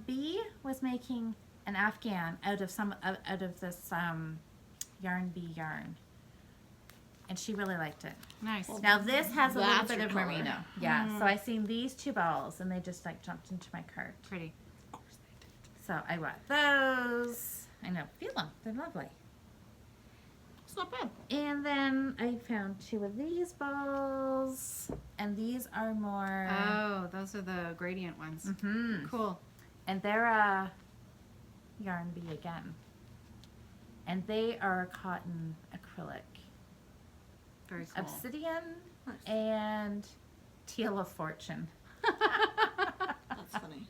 B was making an Afghan out of this Yarn Bee yarn. And she really liked it.
Nice.
Now this has a little
That's
bit
your
of
color.
merino. Yeah, so I seen these two balls and they just like jumped into my cart.
Pretty.
Of course they did.
So I bought those. I know, feel them. They're lovely.
It's not bad.
And then I found two of these balls, and these are more.
Oh, those are the gradient ones.
Mhm.
Cool.
And they're a Yarn Bee again, and they are cotton acrylic,
Very cool.
obsidian,
Nice.
and teal of fortune.
That's funny.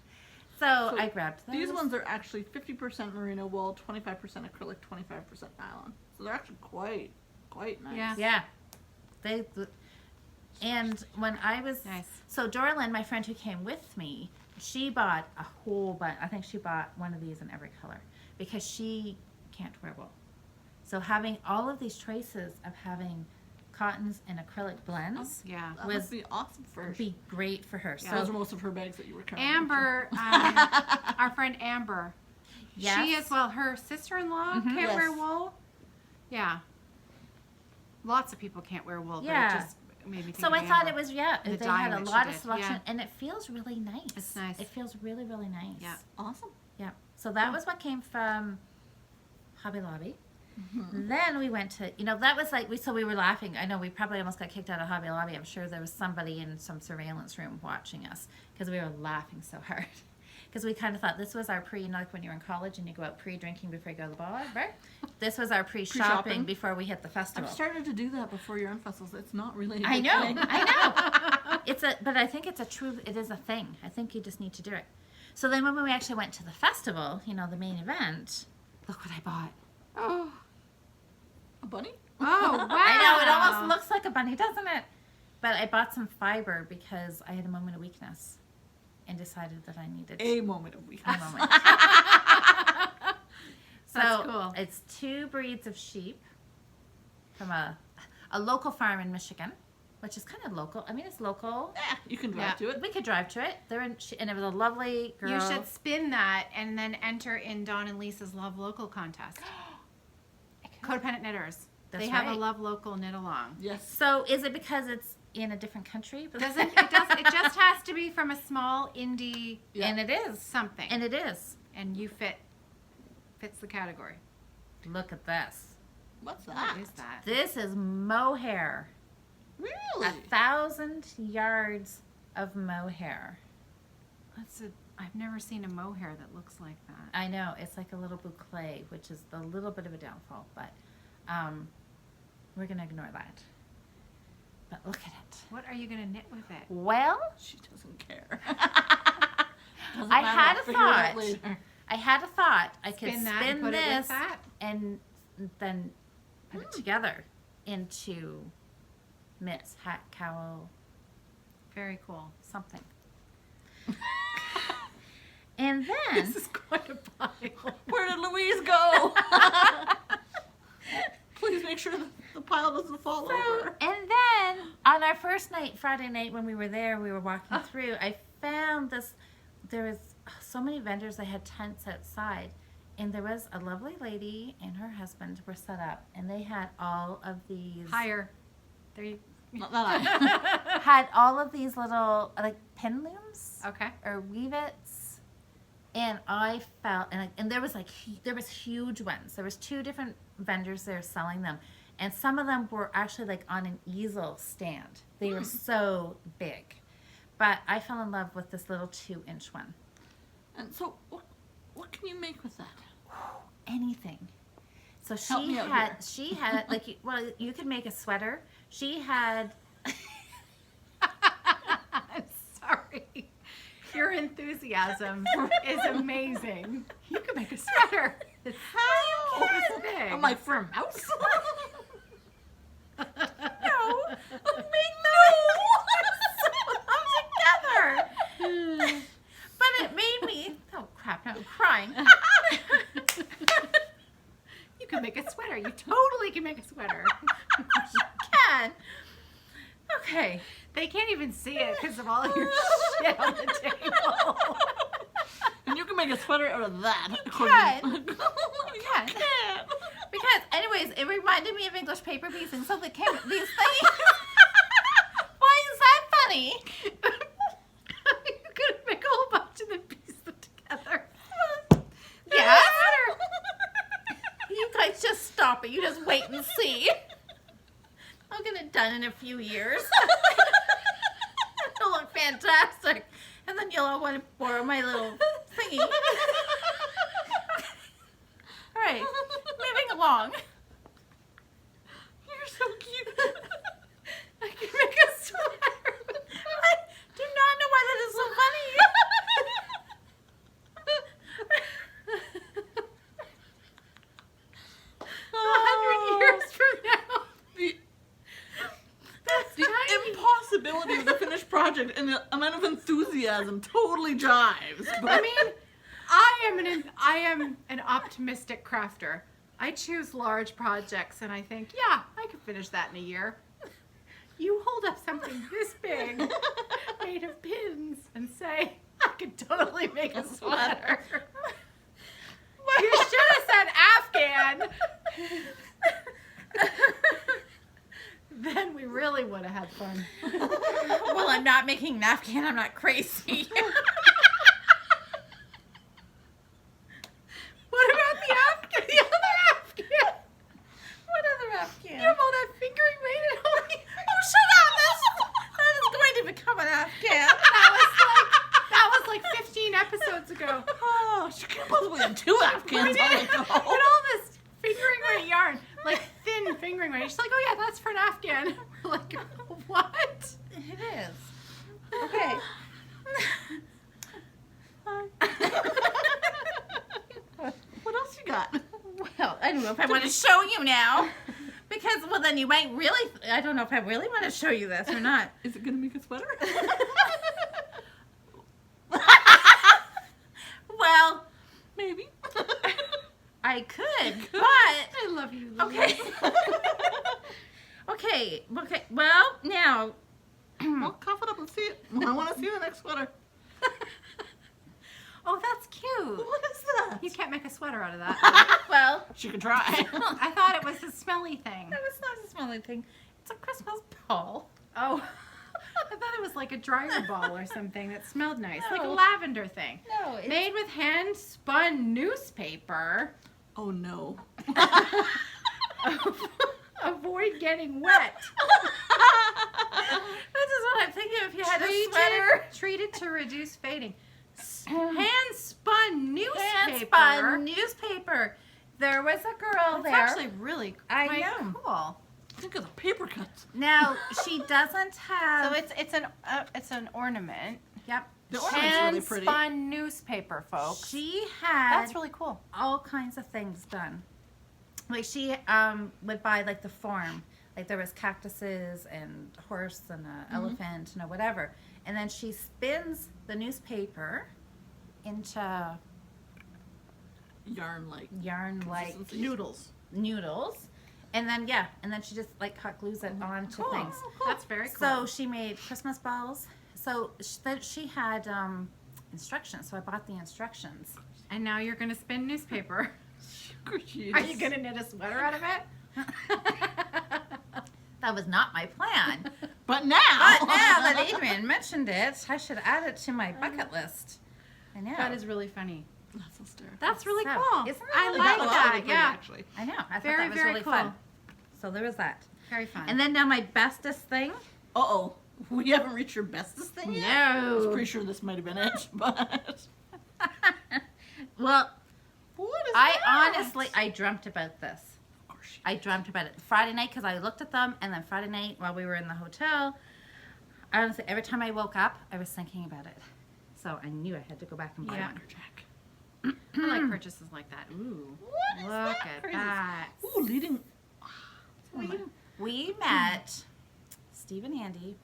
So I grabbed those.
These ones are actually 50% merino wool, 25% acrylic, 25% nylon. So they're actually quite nice.
Yeah.
Yeah, they. And when I was
Nice.
so Dorlyn, my friend who came with me, she bought a whole bunch. I think she bought one of these in every color because she can't wear wool. So having all of these choices of having cottons and acrylic blends
Yeah.
That
was
must be awesome for
would be great for her.
Yeah.
Those
So
are most of her bags that you were carrying.
Amber, our friend Amber.
Yes.
She as well. Her sister-in-law
Mhm.
can't wear
Yes.
wool. Yeah. Lots of people can't wear wool, but
Yeah.
it just made me think
so
of
I thought
Amber.
it was
The
they had
dyeing
a
that she
lot of
did,
selection
yeah.
and it feels really nice.
It's nice.
It feels really really nice.
Yeah.
Awesome.
Yeah. So that was what came from Hobby Lobby. Then we went to, that was like, we were laughing. I know we probably almost got kicked out of Hobby Lobby. I'm sure there was somebody in some surveillance room watching us because we were laughing so hard. Because we kind of thought this was our like when you're in college and you go out pre-drinking before you go to the bar, right? This was our pre-shopping
Pre-shopping.
before we hit the festival.
I've started to do that before yarn festivals. It's not really a
I
big
know,
thing.
I know. But I think it is a thing. I think you just need to do it. So then when we actually went to the festival, the main event, look what I bought.
Oh.
A bunny?
Oh, wow.
I know, it almost looks like a bunny, doesn't it? But I bought some fiber because I had a moment of weakness and decided that I needed
A moment of weakness.
a moment. So
That's cool.
it's 2 breeds of sheep from a local farm in Michigan, which is kind of local. I mean, it's local.
Yeah, you can drive
Yeah.
to it.
We could drive to it. And it was a lovely girl.
You should spin that and then enter in Dawn and Lisa's Love Local contest. Codependent Knitters.
That's
They have
right.
a Love Local knit along.
Yes.
So is it because it's in a different country?
It just has to be from a small indie
Yeah.
And it is.
something.
And it is.
And you fits the category.
Look at this.
What's
What
that?
is that?
This is mohair.
Really?
1,000 yards of mohair.
I've never seen a mohair that looks like that.
I know, it's like a little boucle, which is a little bit of a downfall, but we're going to ignore that. But look at it.
What are you going to knit with it?
Well,
She doesn't care. Doesn't
I
matter.
had
I'll
a
figure it out
thought.
later.
I had a thought. I could
Spin that
spin
and put it with
this
that?
and then put it together into mitts, hat, cowl,
Very cool.
something. And then
This is quite a pile.
Where did Louise go? Please make sure that the pile doesn't fall over.
And then on our first night, Friday night, when we were there, we were walking through. I found this. There was so many vendors. They had tents outside, and there was a lovely lady and her husband were set up, and they had all of these
Higher. There you
Not that
had all of these little like pin looms
Okay.
or weave-its, and I felt and there was there was huge ones. There was 2 different vendors there selling them, and some of them were actually like on an easel stand. They were so big, but I fell in love with this little 2-inch one.
And so, what can you make with that?
Anything. So
Help me out here.
she had like well, you could make a sweater. She had.
I'm sorry. Your enthusiasm is amazing. You can make a sweater. It's
How?
this big.
I'm like, for a mouse?
No, make together. But it made me. Oh crap! Now I'm crying.
You can make a sweater. You totally can make a sweater.
Can. Okay.
They can't even see it because of all of your shit on the table.
And you can make a sweater out of that.
Can.
You
Can.
can't.
Because, anyways, it reminded me of English paper piecing. So they came these things. Why is that funny?
You could make a whole bunch and then piece them together.
Yeah. You guys just stop it. You just wait and see. I'll get it done in a few years. It'll look fantastic. And then you'll all want to borrow my little thingy. All right, moving along.
You're so cute.
I can make a sweater.
I do not know why that is so funny.
100 years from now.
The impossibility of the finished project and the amount of enthusiasm totally jives. But
I mean, I am an optimistic crafter. I choose large projects and I think, yeah, I could finish that in a year. You hold up something this big, made of pins, and say, I could totally make a sweater. You should have said Afghan. Then we really would have had fun.
Well, I'm not making an Afghan. I'm not crazy.
What about the Afghan? The other Afghan?
What other Afghan?
You have all that fingering made at home.
Oh, shut up! That is going to become an Afghan.
That was like 15 episodes ago.
oh, she can't possibly have 2 Afghans on the
And
go.
all this fingering weight yarn, like thin fingering weight. She's like, oh yeah, that's for an Afghan. We're like, what?
It is. Okay.
What else you got?
Well, I don't know if I want to show you now. Because, well, then you might really, I don't know if I really want to show you this or not.
Is it going to make a sweater?
Well,
Maybe.
I could, but,
I love you. Lily.
okay. Okay, well, now,
Well, cough it up and see it. I want to see the next sweater.
Oh, that's cute.
What is that?
You can't make a sweater out of that.
well,
She can try.
I thought it was a smelly thing.
no, it's not a smelly thing. It's a Christmas ball.
Oh, I thought it was like a dryer ball or something that smelled nice, like a
No.
lavender thing.
No, it's
Made with hand spun newspaper.
Oh no.
Avoid getting wet.
This is what I'm thinking if you had a sweater.
Treated to reduce fading. Hand spun newspaper.
Hand-spun newspaper. There was a girl
That's
there.
actually really
I
quite
know.
cool.
Think of the paper cuts.
Now, she doesn't have...
So it's an ornament.
Yep.
The ornament's really
Hand
pretty.
spun newspaper, folks.
She had
That's really cool.
all kinds of things done. Like she would buy like the form. Like there was cactuses and a horse and an elephant and whatever. And then she spins the newspaper into
Yarn like
yarn like
consistency.
Noodles.
noodles. And then she just like hot glues it onto
Cool.
things.
That's very cool.
So she made Christmas balls. So she had instructions. So I bought the instructions.
And now you're going to spin newspaper.
Are you
Are you going to knit a sweater out of it?
That was not my plan.
But now.
But now that Adrienne mentioned it, I should add it to my bucket list. I know.
That is really funny.
That's hysterical.
That's really
So,
cool.
isn't that
I
really
like
cool?
that. Yeah.
Actually.
I know. I thought
Very,
that was
very
really
cool.
fun. So there was that.
Very fun.
And then now my bestest thing.
Uh-oh. We haven't reached your bestest thing yet? I was
no.
pretty sure this might have been it, but...
Well,
What is
I
that?
honestly, I dreamt about this.
Of course you
I dreamt about it Friday night because I looked at them, and then Friday night while we were in the hotel, honestly, every time I woke up, I was thinking about it. So I knew I had to go back and buy
Yeah.
one.
Jack.
I like purchases like that. Ooh.
What is
Look
that?
at
Crazy.
that.
Ooh, leading...
We met Steve and Andy,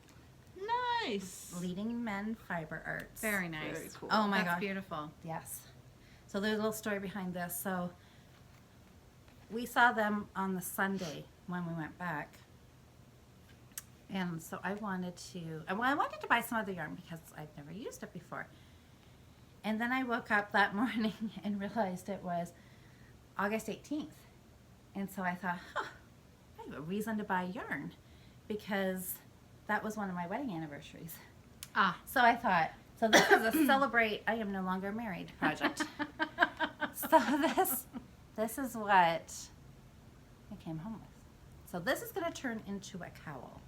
Nice.
leading men fiber arts.
Very nice.
Very cool.
Oh my
That's
gosh.
beautiful.
Yes. So there's a little story behind this. So we saw them on the Sunday when we went back. And so I wanted to buy some other yarn because I'd never used it before. And then I woke up that morning and realized it was August 18th. And so I thought, I have a reason to buy yarn because that was one of my wedding anniversaries.
Ah.
So I thought, so this is a celebrate I am no longer married project. So this is what I came home with. So this is going to turn into a cowl.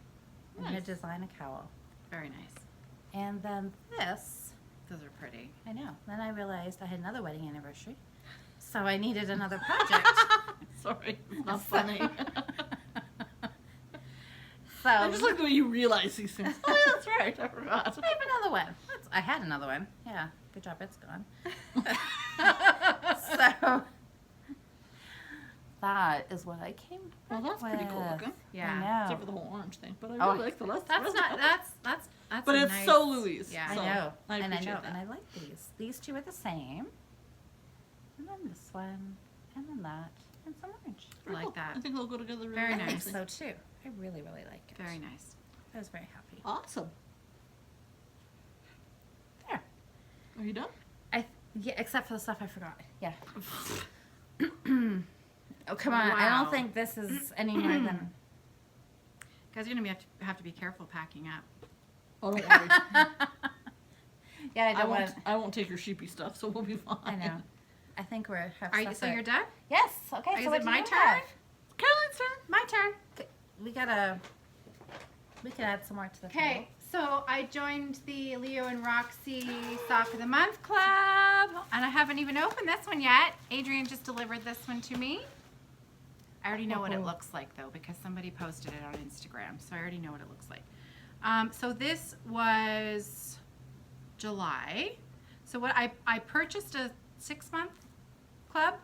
I'm going
Nice.
to design a cowl.
Very nice.
And then this,
Those are pretty.
I know. Then I realized I had another wedding anniversary. So I needed another project.
Sorry, it's not funny.
So
I just like the way you realize these things. Oh, yeah, that's right. I forgot.
I have another one. I had another one. Yeah. Good job. It's gone. So that is what I came
Well, that's pretty cool
with.
looking.
Yeah.
I know.
Except for the whole orange thing. But I
Oh,
really like the rest.
That's not. That's.
But
a
it's
nice,
so Louise.
Yeah.
I
So,
know.
I
and I
appreciate
know.
that.
And I like these. These two are the same. And then this one. And then that. And some orange.
Very
like
cool.
that.
I think they'll go together really
Very
well.
I think
nice.
so too. I really, really like it.
Very nice.
I was very happy.
Awesome.
There.
Are you done?
Yeah, except for the stuff I forgot. Yeah. Oh, come on. I
Wow.
don't think this is any more than...
Guys, you're gonna have to be careful packing up.
Oh, don't worry.
Yeah, I
I
don't
won't.
want...
I won't take your sheepy stuff, so we'll be fine.
I know. I think we're... Have
Are you?
stuff
So
that-
you're done?
Yes. Okay,
Is
so what
it
do
my
you
turn?
have?
Caroline's turn.
My turn.
We gotta... We can add some more to the
Okay,
table.
so I joined the Leo and Roxy Sock of the Month Club, and I haven't even opened this one yet. Adrienne just delivered this one to me. I already know what it looks like, though, because somebody posted it on Instagram, so I already know what it looks like. So this was July. So what I purchased a 6-month club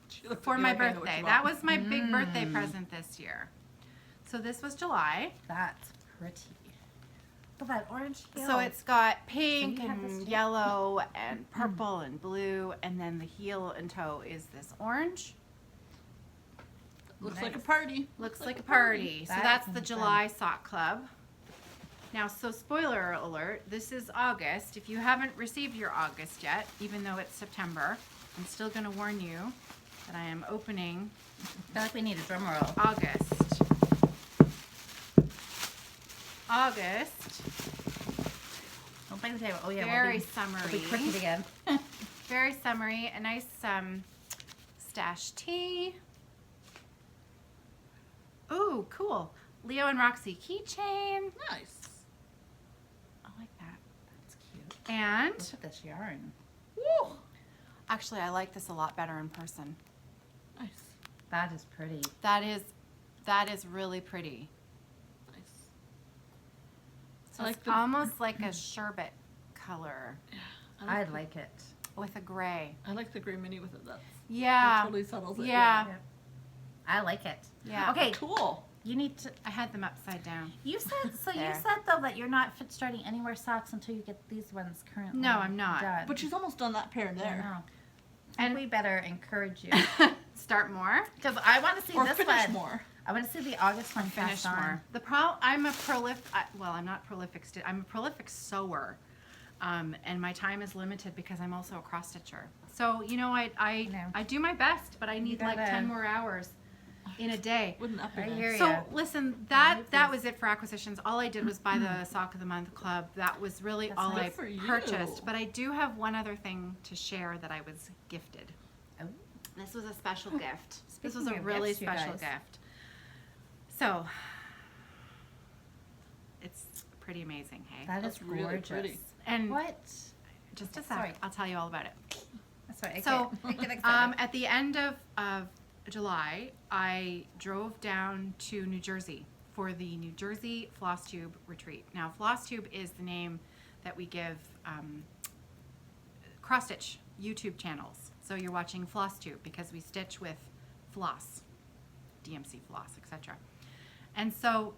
She looked
for
at me
my
like I know what
birthday.
you
That
want.
was my big birthday present this year. So this was July.
That's pretty. Look at that orange heel.
So it's got pink
So you have this
and
too?
yellow and purple and blue, and then the heel and toe is this orange.
Looks like a party.
Looks like a party. So
That
that's
is
the
fun.
July sock club. Now, so spoiler alert, this is August. If you haven't received your August yet, even though it's September, I'm still going to warn you that I am opening
I feel like we need a drum roll.
August.
Don't bang the table. Oh yeah,
Very
we'll be
summery.
crooked again.
Very summery. A nice stash tee. Ooh, cool. Leo and Roxy keychain.
Nice.
I like that.
That's cute.
And
Look at this yarn.
Woo.
actually, I like this a lot better in person.
Nice.
That is pretty.
That is really pretty.
Nice.
So
I
it's
like the-
almost like a sherbet color
I like it.
with a gray.
I like the gray mini with it. That
Yeah.
totally settles it.
Yeah.
I like it.
Yeah.
Okay,
Cool.
you need to.
I had them upside down.
You said so. You
There.
said though that you're not starting anywhere socks until you get these ones currently.
No, I'm not.
Done.
But she's almost done that pair
I
there.
know.
And-
And we better encourage you.
start more.
Because I want to see
Or
this
finish
one.
more.
I want to see the August one
Finish
cast on.
more. I'm a prolific. Well, I'm not prolific. I'm a prolific sewer, and my time is limited because I'm also a cross stitcher. So I do my best, but I need like
gotta-
10 more hours in a day.
Wouldn't that be
I
nice?
hear
So
ya.
listen, that was it for acquisitions. All I did was buy the Sock of the Month club. That was really
That's
all
nice.
I
Good for you.
purchased. But I do have one other thing to share that I was gifted.
Oh.
This was a special gift. This was
Speaking
a
of
really
gifts, you
special
guys.
gift. So it's pretty amazing, hey?
That
That's
is
really
gorgeous.
pretty.
And
What?
just a sec,
Sorry.
I'll tell you all about it.
That's right.
So,
I get excited.
at the end of July, I drove down to New Jersey for the New Jersey Floss Tube Retreat. Now, Floss Tube is the name that we give cross stitch YouTube channels. So you're watching Floss Tube because we stitch with floss, DMC floss, etc. And so,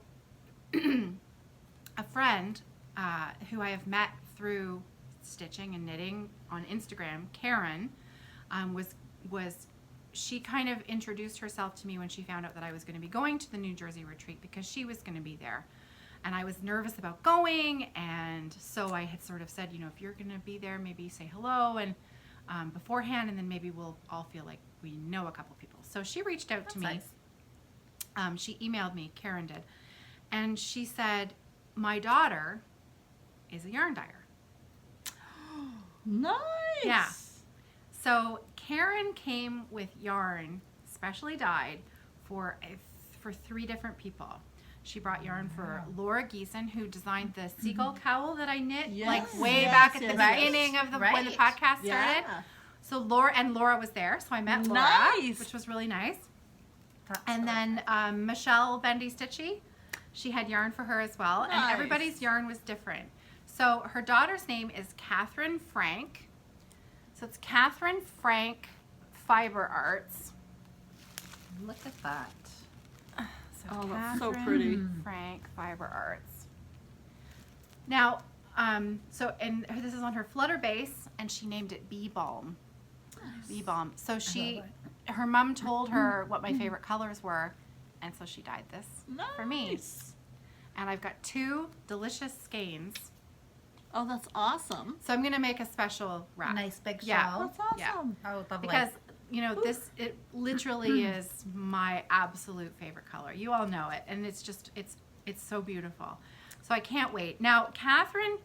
a friend who I have met through stitching and knitting on Instagram, Karen, she kind of introduced herself to me when she found out that I was going to be going to the New Jersey retreat because she was going to be there. And I was nervous about going, and so I had sort of said, if you're going to be there, maybe say hello and beforehand, and then maybe we'll all feel like we know a couple people. So she reached out to me.
Nice.
She emailed me, Karen did, and she said, my daughter is a yarn dyer.
Nice.
Yeah. So Karen came with yarn, specially dyed, for 3 different people. She brought yarn for Laura Geeson, who designed the seagull cowl that I knit, like
Yes,
way
yes,
back at
yes,
the
yes.
beginning of when the
Right.
podcast started.
Yeah.
So Laura was there, so I met Laura,
Nice.
which was really nice.
That's
And
so
then Michelle Bendy Stitchy, she had yarn for her as well, and
Nice.
everybody's yarn was different. So her daughter's name is Catherine Frank. So it's Catherine Frank Fibre Arts.
Look at that.
So
Oh, that's so
Catherine
pretty.
Frank Fibre Arts. Now, and this is on her flutter base, and she named it Bee Balm. Bee Balm. So her mom told her what my favorite colors were, and so she dyed this for me.
Nice.
And I've got 2 delicious skeins.
Oh, that's awesome.
So I'm gonna make a special wrap.
Nice big
Yeah.
shawl.
That's awesome.
Yeah.
Oh, lovely.
Because it literally is my absolute favorite color. You all know it, and it's just it's so beautiful. So I can't wait. Now, Catherine,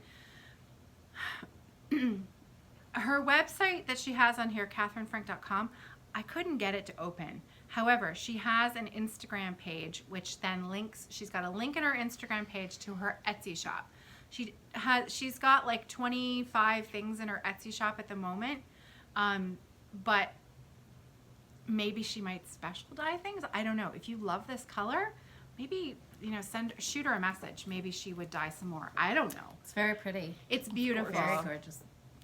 her website that she has on here, catherinefrank.com, I couldn't get it to open. However, she has an Instagram page, which then links. She's got a link in her Instagram page to her Etsy shop. She's got like 25 things in her Etsy shop at the moment, but maybe she might special dye things. I don't know. If you love this color, maybe shoot her a message. Maybe she would dye some more. I don't know.
It's very pretty.
It's beautiful.
Very gorgeous.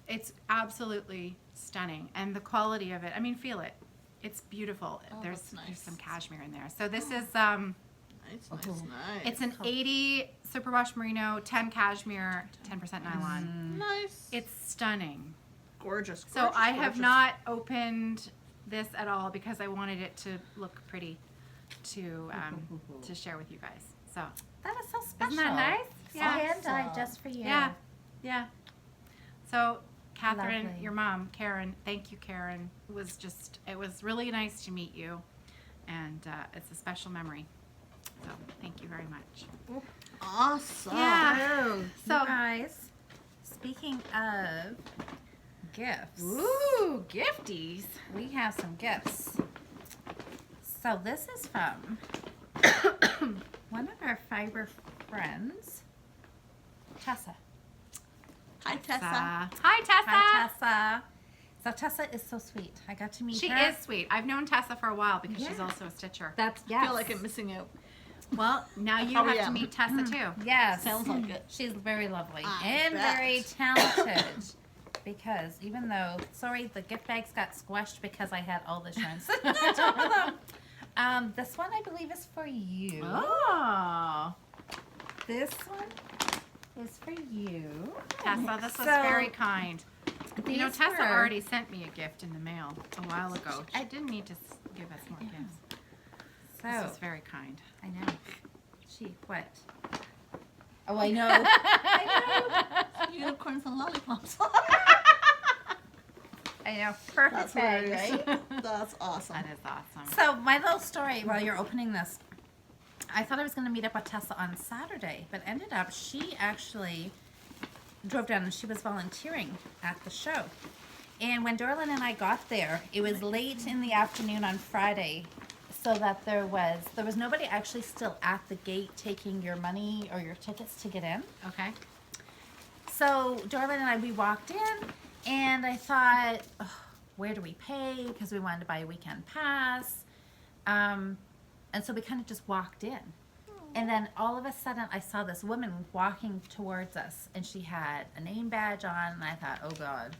It's absolutely stunning, and the quality of it. I mean, feel it. It's beautiful.
Oh,
there's
that's nice.
there's some cashmere in there. So this is
Nice, nice.
it's an 80 superwash merino, 10 cashmere, 10% nylon.
Nice.
It's stunning.
gorgeous.
So
gorgeous,
I have
gorgeous.
not opened this at all because I wanted it to look pretty to share with you guys. So
That is so special.
isn't that nice? Yeah.
Hand dyed just for you.
Yeah. Yeah. So Catherine,
Lovely.
your mom, Karen, thank you, Karen. It was really nice to meet you, and it's a special memory. So thank you very much.
Awesome.
Yeah.
Oh,
So-
you guys, speaking of gifts,
Ooh, gifties.
we have some gifts. So this is from one of our Fibre friends, Tessa.
Hi, Tessa.
Hi, Tessa.
Hi, Tessa. So Tessa is so sweet. I got to meet
She
her.
is sweet. I've known Tessa for a while because she's
Yeah.
also a stitcher.
That's
I feel like I'm missing out.
Well, now you
How
have
we
to
am.
meet Tessa too.
Yes.
Sounds like it.
She's very lovely
I
and
bet.
very talented. Because even though, sorry, the gift bags got squashed because I had all the shirts. This one I believe is for you.
Oh,
This one is for you.
Tessa, this was
So,
very kind. You know,
These
Tessa
were-
already sent me a gift in the mail a while ago. She didn't need to give give us more gifts.
So,
This is very kind.
I know. Gee, what? Oh, I know. I know.
Unicorns and lollipops.
I know. Perfect
That's
bag,
hilarious.
right?
That's awesome.
That is awesome.
So my little story while you're opening this, I thought I was going to meet up with Tessa on Saturday, but ended up she actually drove down and she was volunteering at the show. And when Dorlin and I got there, it was late in the afternoon on Friday, so that there was nobody actually still at the gate taking your money or your tickets to get in.
Okay.
So Dorlin and I, we walked in, and I thought, oh, where do we pay? Because we wanted to buy a weekend pass. And so we kind of just walked in. And then all of a sudden, I saw this woman walking towards us, and she had a name badge on, and I thought, oh God,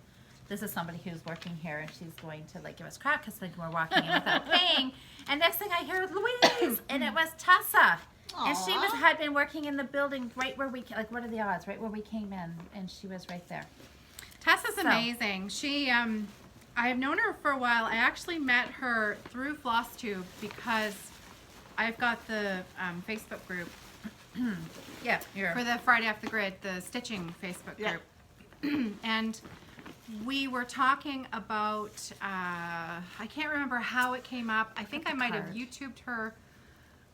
this is somebody who's working here, and she's going to like give us crap because we're walking in without paying. And next thing I hear was Louise, and it was Tessa. And she had been working in the building right where we, like, what are the odds? Right where we came in, and she was right there.
Tessa's amazing. She, I've known her for a while. I actually met her through FlossTube because I've got the Facebook group.
Yeah, you're
For the Friday Off the Grid, the stitching Facebook group. And we were talking about, I can't remember how it came up. I think I might have
card.
YouTubed her,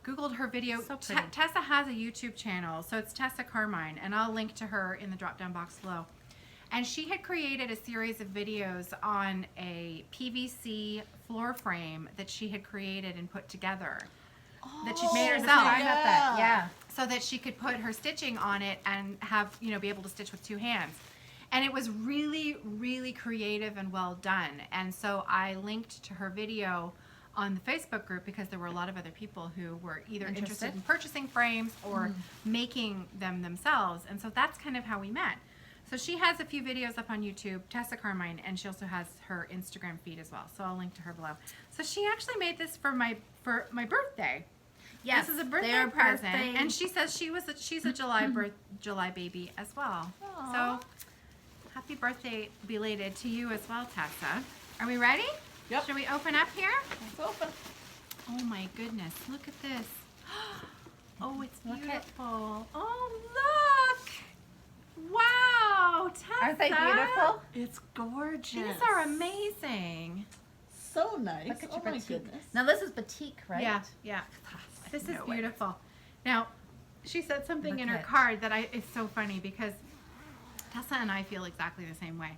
Googled her video.
So pretty.
Tessa has a YouTube channel, so it's Tessa Carmine, and I'll link to her in the drop-down box below. And she had created a series of videos on a PVC floor frame that she had created and put together. That she'd made herself.
I got that. Yeah.
So that she could put her stitching on it and have, you know, be able to stitch with two hands. And it was really, really creative and well done. And so I linked to her video on the Facebook group because there were a lot of other people who were either interested in purchasing frames or making them themselves. And so that's kind of how we met. So she has a few videos up on YouTube, Tessa Carmine, and she also has her Instagram feed as well. So I'll link to her below. So she actually made this for my birthday.
Yes,
This is a birthday
their
present,
birthday.
and she says she's a July baby as well.
Aw.
So happy birthday belated to you as well, Tessa. Are we ready?
Yep.
Should we open up here?
Let's open.
Oh my goodness! Look at this. Oh, it's
Look at-
beautiful. Oh look! Wow, Tessa.
Aren't they beautiful?
It's gorgeous.
These are amazing.
So nice.
Look at
Oh
your
my
batik.
goodness.
Now this is batik, right?
Yeah, yeah. This is
know it.
beautiful. Now, she said something
Look
in her
at-
card that is so funny because Tessa and I feel exactly the same way.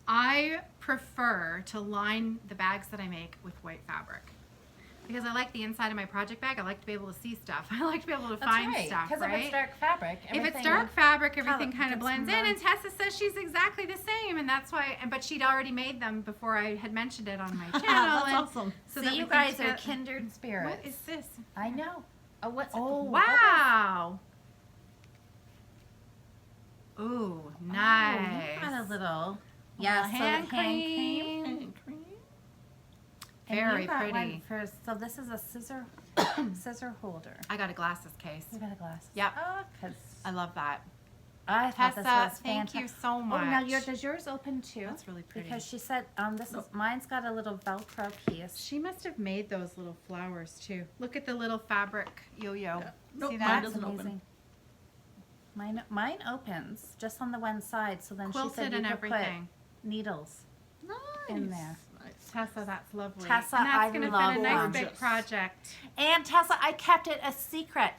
I prefer to line the bags that I make with white fabric because I like the inside of my project bag. I like to be able to see stuff. I like to be able to
That's
find
right.
stuff,
Because
right?
if it's dark fabric,
If it's
everything
dark fabric, everything
color
kind of
gets
blends in,
blurred.
and Tessa says she's exactly the same, and that's why. But she'd already made them before I had mentioned it on my channel.
That's
and
awesome.
So
See,
that we
you
can
guys are
get-
kindred spirits.
What is this?
I know. Oh, what's
Oh,
what is-
wow. Ooh, nice.
Oh, you got a little. Yeah, so
hand
hand
cream.
And cream.
And
Very
you got one
pretty.
for, so this is a scissor scissor holder.
I got a glasses case.
You got a glass.
Yep.
Oh, because
I love that.
I thought
Tessa,
this was
thank
fantastic.
you so much.
Oh, now does yours open too?
That's really pretty.
Because she said this is mine's got a little Velcro piece.
She must have made those little flowers too. Look at the little fabric yo-yo.
Yeah. Nope,
See
mine
that?
doesn't open.
amazing. Mine opens just on the one side, so then she
Quilted
said you
and
could
everything.
put needles.
Nice.
In there.
Nice.
Tessa, that's lovely.
Tessa,
and that's
I
gonna
love
fit a nice
that.
big project.
And Tessa, I kept it a secret,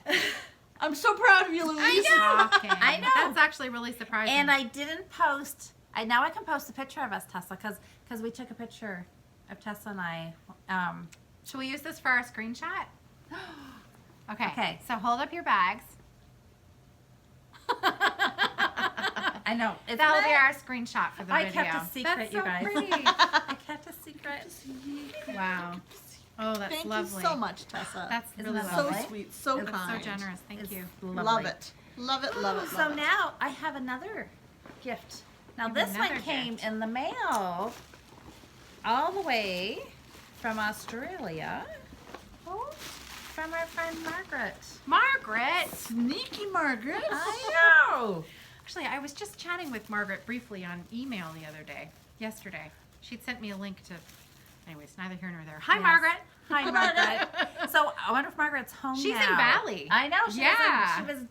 I'm so proud of you, Louise.
Shocking.
I know.
That's actually really surprising.
and I didn't post. Now I can post a picture of us, Tessa, because we took a picture of Tessa and I.
Should we use this for our screenshot? Okay.
Okay.
So hold up your bags.
I know it's
That'll be
not-
our screenshot for the
I
video.
kept a secret,
That's
you
so
guys.
pretty.
I kept a secret.
Wow. Oh, that's
Thank
lovely.
you so much, Tessa.
That's
Isn't
really
that
so
lovely.
lovely?
sweet, so
It's
That's so
kind.
generous. Thank
It's
you.
lovely.
Love it. Love it, love it,
So
love it.
now I have another gift. Now
You have
this one
another
came
gift.
in the mail all the way from Australia. Oh, from our friend Margaret.
Margaret.
Sneaky Margaret.
I know.
Actually, I was just chatting with Margaret briefly on email the other day, yesterday. She'd sent me a link to Anyways, neither here nor there. Hi,
Yes.
Margaret.
Hi, Margaret. So I wonder if Margaret's home
She's
now.
in Bali.
I know. She
Yeah.
was
A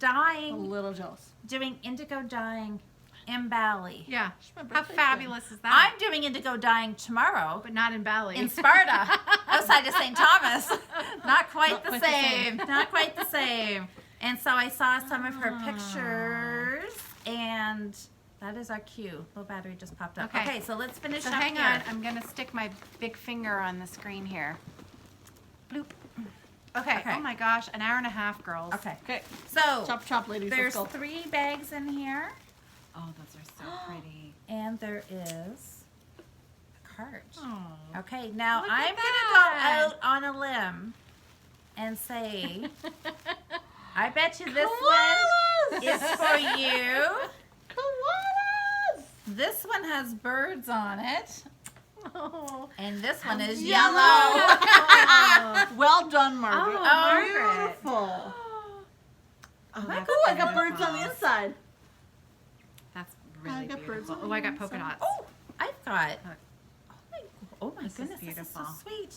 dyeing,
little jealous.
doing indigo dyeing in Bali.
Yeah.
my
How
birthday
fabulous is that?
I'm doing indigo dyeing tomorrow
but not in Bali.
in Sparta, outside of St. Thomas. Not quite
Not
the
quite the
same. Not quite the same. And so I saw some of her pictures, and that is our cue. Low battery just popped up.
Okay.
Okay, so let's finish
So
up
hang
here.
on. I'm going to stick my big finger on the screen here. Bloop. Okay.
Okay.
Oh my gosh. An hour and a half, girls.
Okay.
Okay.
So
Chop, chop, ladies.
there's
Let's go.
3 bags in here,
Oh, those are so pretty.
and there is a cart.
Oh.
Okay, now
Look at
I'm going to
that.
go out on a limb and say, I bet you this
Koalas!
one is for you.
Koalas!
This one has birds on it,
Oh.
and this one is
Yellow.
yellow.
Well done, Margaret.
Oh,
Margaret.
Beautiful.
Oh,
my
that's
Ooh, I got birds on the
beautiful.
inside.
That's
I
really
got birds
beautiful.
on
Oh,
the
I got polka
inside.
dots.
Oh, I've got.
Look.
Oh my
This is
goodness, this is so
beautiful.
sweet.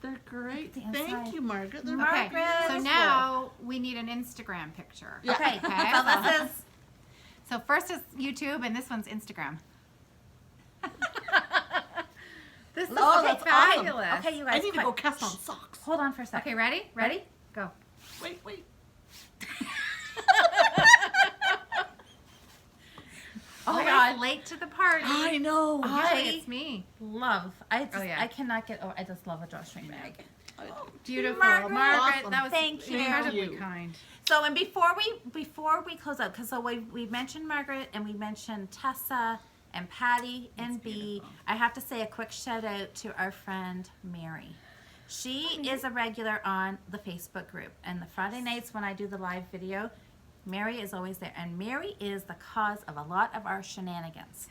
They're great.
The inside.
Thank you, Margaret. They're
Margaret.
Okay, so
beautiful.
now we need an Instagram picture.
Yeah.
Okay,
Okay.
so this is.
So first is YouTube, and this one's Instagram. This is
Oh, that's awesome.
fabulous.
Okay, you
I
guys.
need to
quick.
go cast on socks.
Hold on for a second.
Okay, ready? Ready? Go.
Wait, wait.
Oh my
Always
God.
late to the party.
I know.
Usually it's me.
Love. I just,
Oh, yeah.
I cannot get. Oh, I just love a drawstring bag.
Beautiful,
Margaret.
Margaret.
Awesome.
That was
Thank you.
incredibly
Thank you.
kind.
So, and before we close out, because so we mentioned Margaret and we mentioned Tessa and Patty and B.
beautiful.
I have to say a quick shout out to our friend Mary. She is a regular on the Facebook group, and the Friday nights when I do the live video, Mary is always there, and Mary is the cause of a lot of our shenanigans.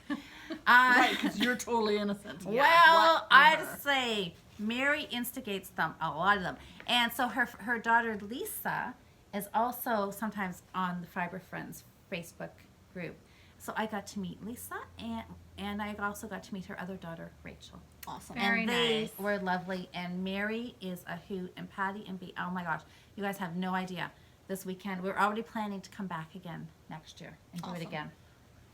Right, because you're totally innocent.
Well, I'd
Whatever.
say Mary instigates them, a lot of them. And so her daughter Lisa is also sometimes on the Fibre Friends Facebook group. So I got to meet Lisa, and I also got to meet her other daughter, Rachel.
Awesome.
Very
And they
nice.
were lovely. And Mary is a hoot, and Patty and B. Oh my gosh, you guys have no idea. This weekend, we're already planning to come back again next year and do it
Awesome.
again.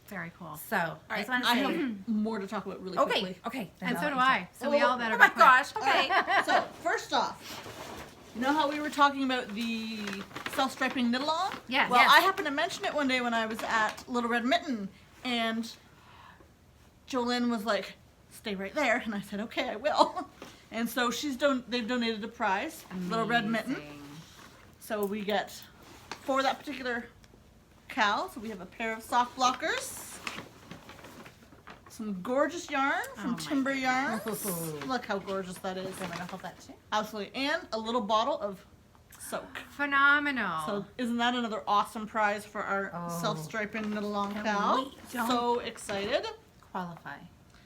Very cool.
So
All
I
right,
just want to
I
say,
have more to talk about really
okay,
quickly.
okay.
And
then
so
I'll
do I. So we all better
Oh
be
my
quick.
gosh. Okay.
So, first off, you know how we were talking about the self-striping knit-along?
Yes.
Well,
Yes.
I happened to mention it one day when I was at Little Red Mitten, and Jolene was like, "Stay right there," and I said, "Okay, I will." And so they've donated a prize, Little Red Mitten.
Amazing.
So we get for that particular cow. So we have a pair of sock blockers, some gorgeous yarn from
Oh my
Timber Yarns.
goodness.
Look how gorgeous that is.
I'm gonna hold that too.
Absolutely, and a little bottle of soak.
Phenomenal.
So isn't that another awesome prize for our
Oh.
self-striping knit-along
And
cow?
we don't-
So excited.
Qualify.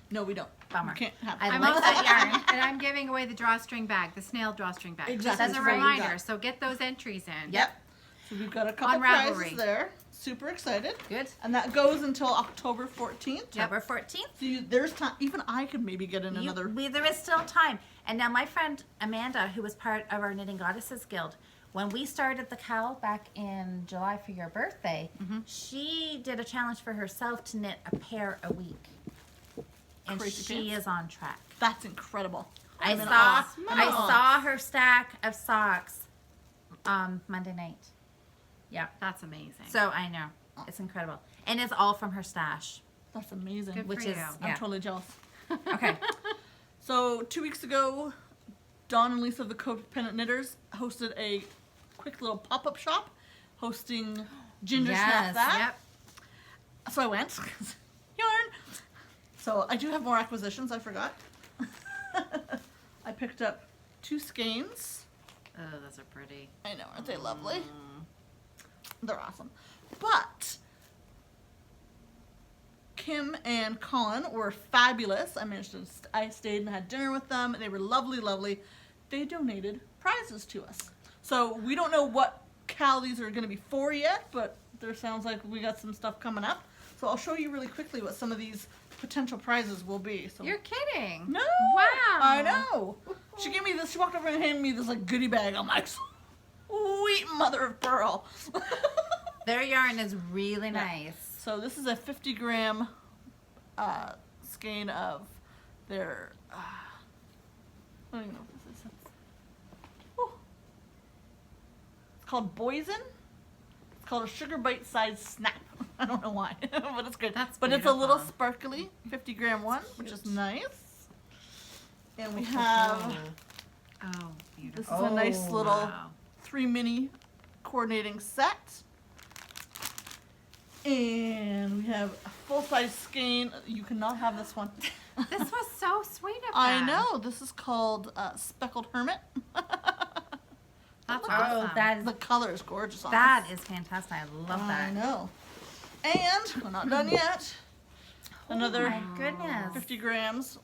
No, we don't.
Bummer.
We can't have
I
that.
I'm
like
also,
that yarn.
and I'm giving away the drawstring bag, the snail drawstring bag.
Exactly,
Just as a
so you
reminder.
got-
So get those entries in.
Yep.
So we've got a couple
On
prizes
Ravelry.
there. Super excited.
Good.
And that goes until October 14th.
Yep.
October 14th.
So there's time. Even I could maybe get in another.
There is still time. And now my friend Amanda, who was part of our Knitting Goddesses Guild, when we started the cowl back in July for your birthday, she did a challenge for herself to knit a pair a week. And
Crazy
she
pants.
is on track.
That's incredible.
I
I'm in
saw
awe.
I saw her stack of socks Monday night. Yeah.
That's amazing.
So I know. It's incredible. And it's all from her stash.
That's amazing.
Good
Which
for
is
you.
I'm
yeah.
totally jealous.
Okay.
So 2 weeks ago, Dawn and Lisa of the Codependent Knitters hosted a quick little pop-up shop hosting Gingersnapthat.
Yep.
So I went. Yarn. So I do have more acquisitions. I forgot. I picked up 2 skeins.
Oh, those are pretty.
I know, aren't they lovely? They're awesome. But Kim and Colin were fabulous. I stayed and had dinner with them. They were lovely, lovely. They donated prizes to us. So we don't know what cow these are going to be for yet, but there sounds like we got some stuff coming up. So I'll show you really quickly what some of these potential prizes will be. So
You're kidding.
no,
Wow.
I know. She gave me this. She walked over and handed me this like goodie bag. I'm like, sweet mother of pearl.
Their yarn is really nice.
So this is a 50-gram skein of their. I don't even know what this is. It's called Boysen. It's called a sugar bite size snap. I don't know why, but it's good.
That's
but it's a little
beautiful.
sparkly 50-gram one, which is nice. And we have
Oh,
this
beautiful.
is a nice little
Wow.
3 mini coordinating set. And we have a full-size skein. You cannot have this one.
This was so sweet of
I
them.
know. This is called Speckled Hermit.
That's
Oh,
awesome.
that is
The color is gorgeous on
that
this.
is fantastic. I love
I
that.
know. And we're not done yet. Another
Oh my goodness.
50 grams.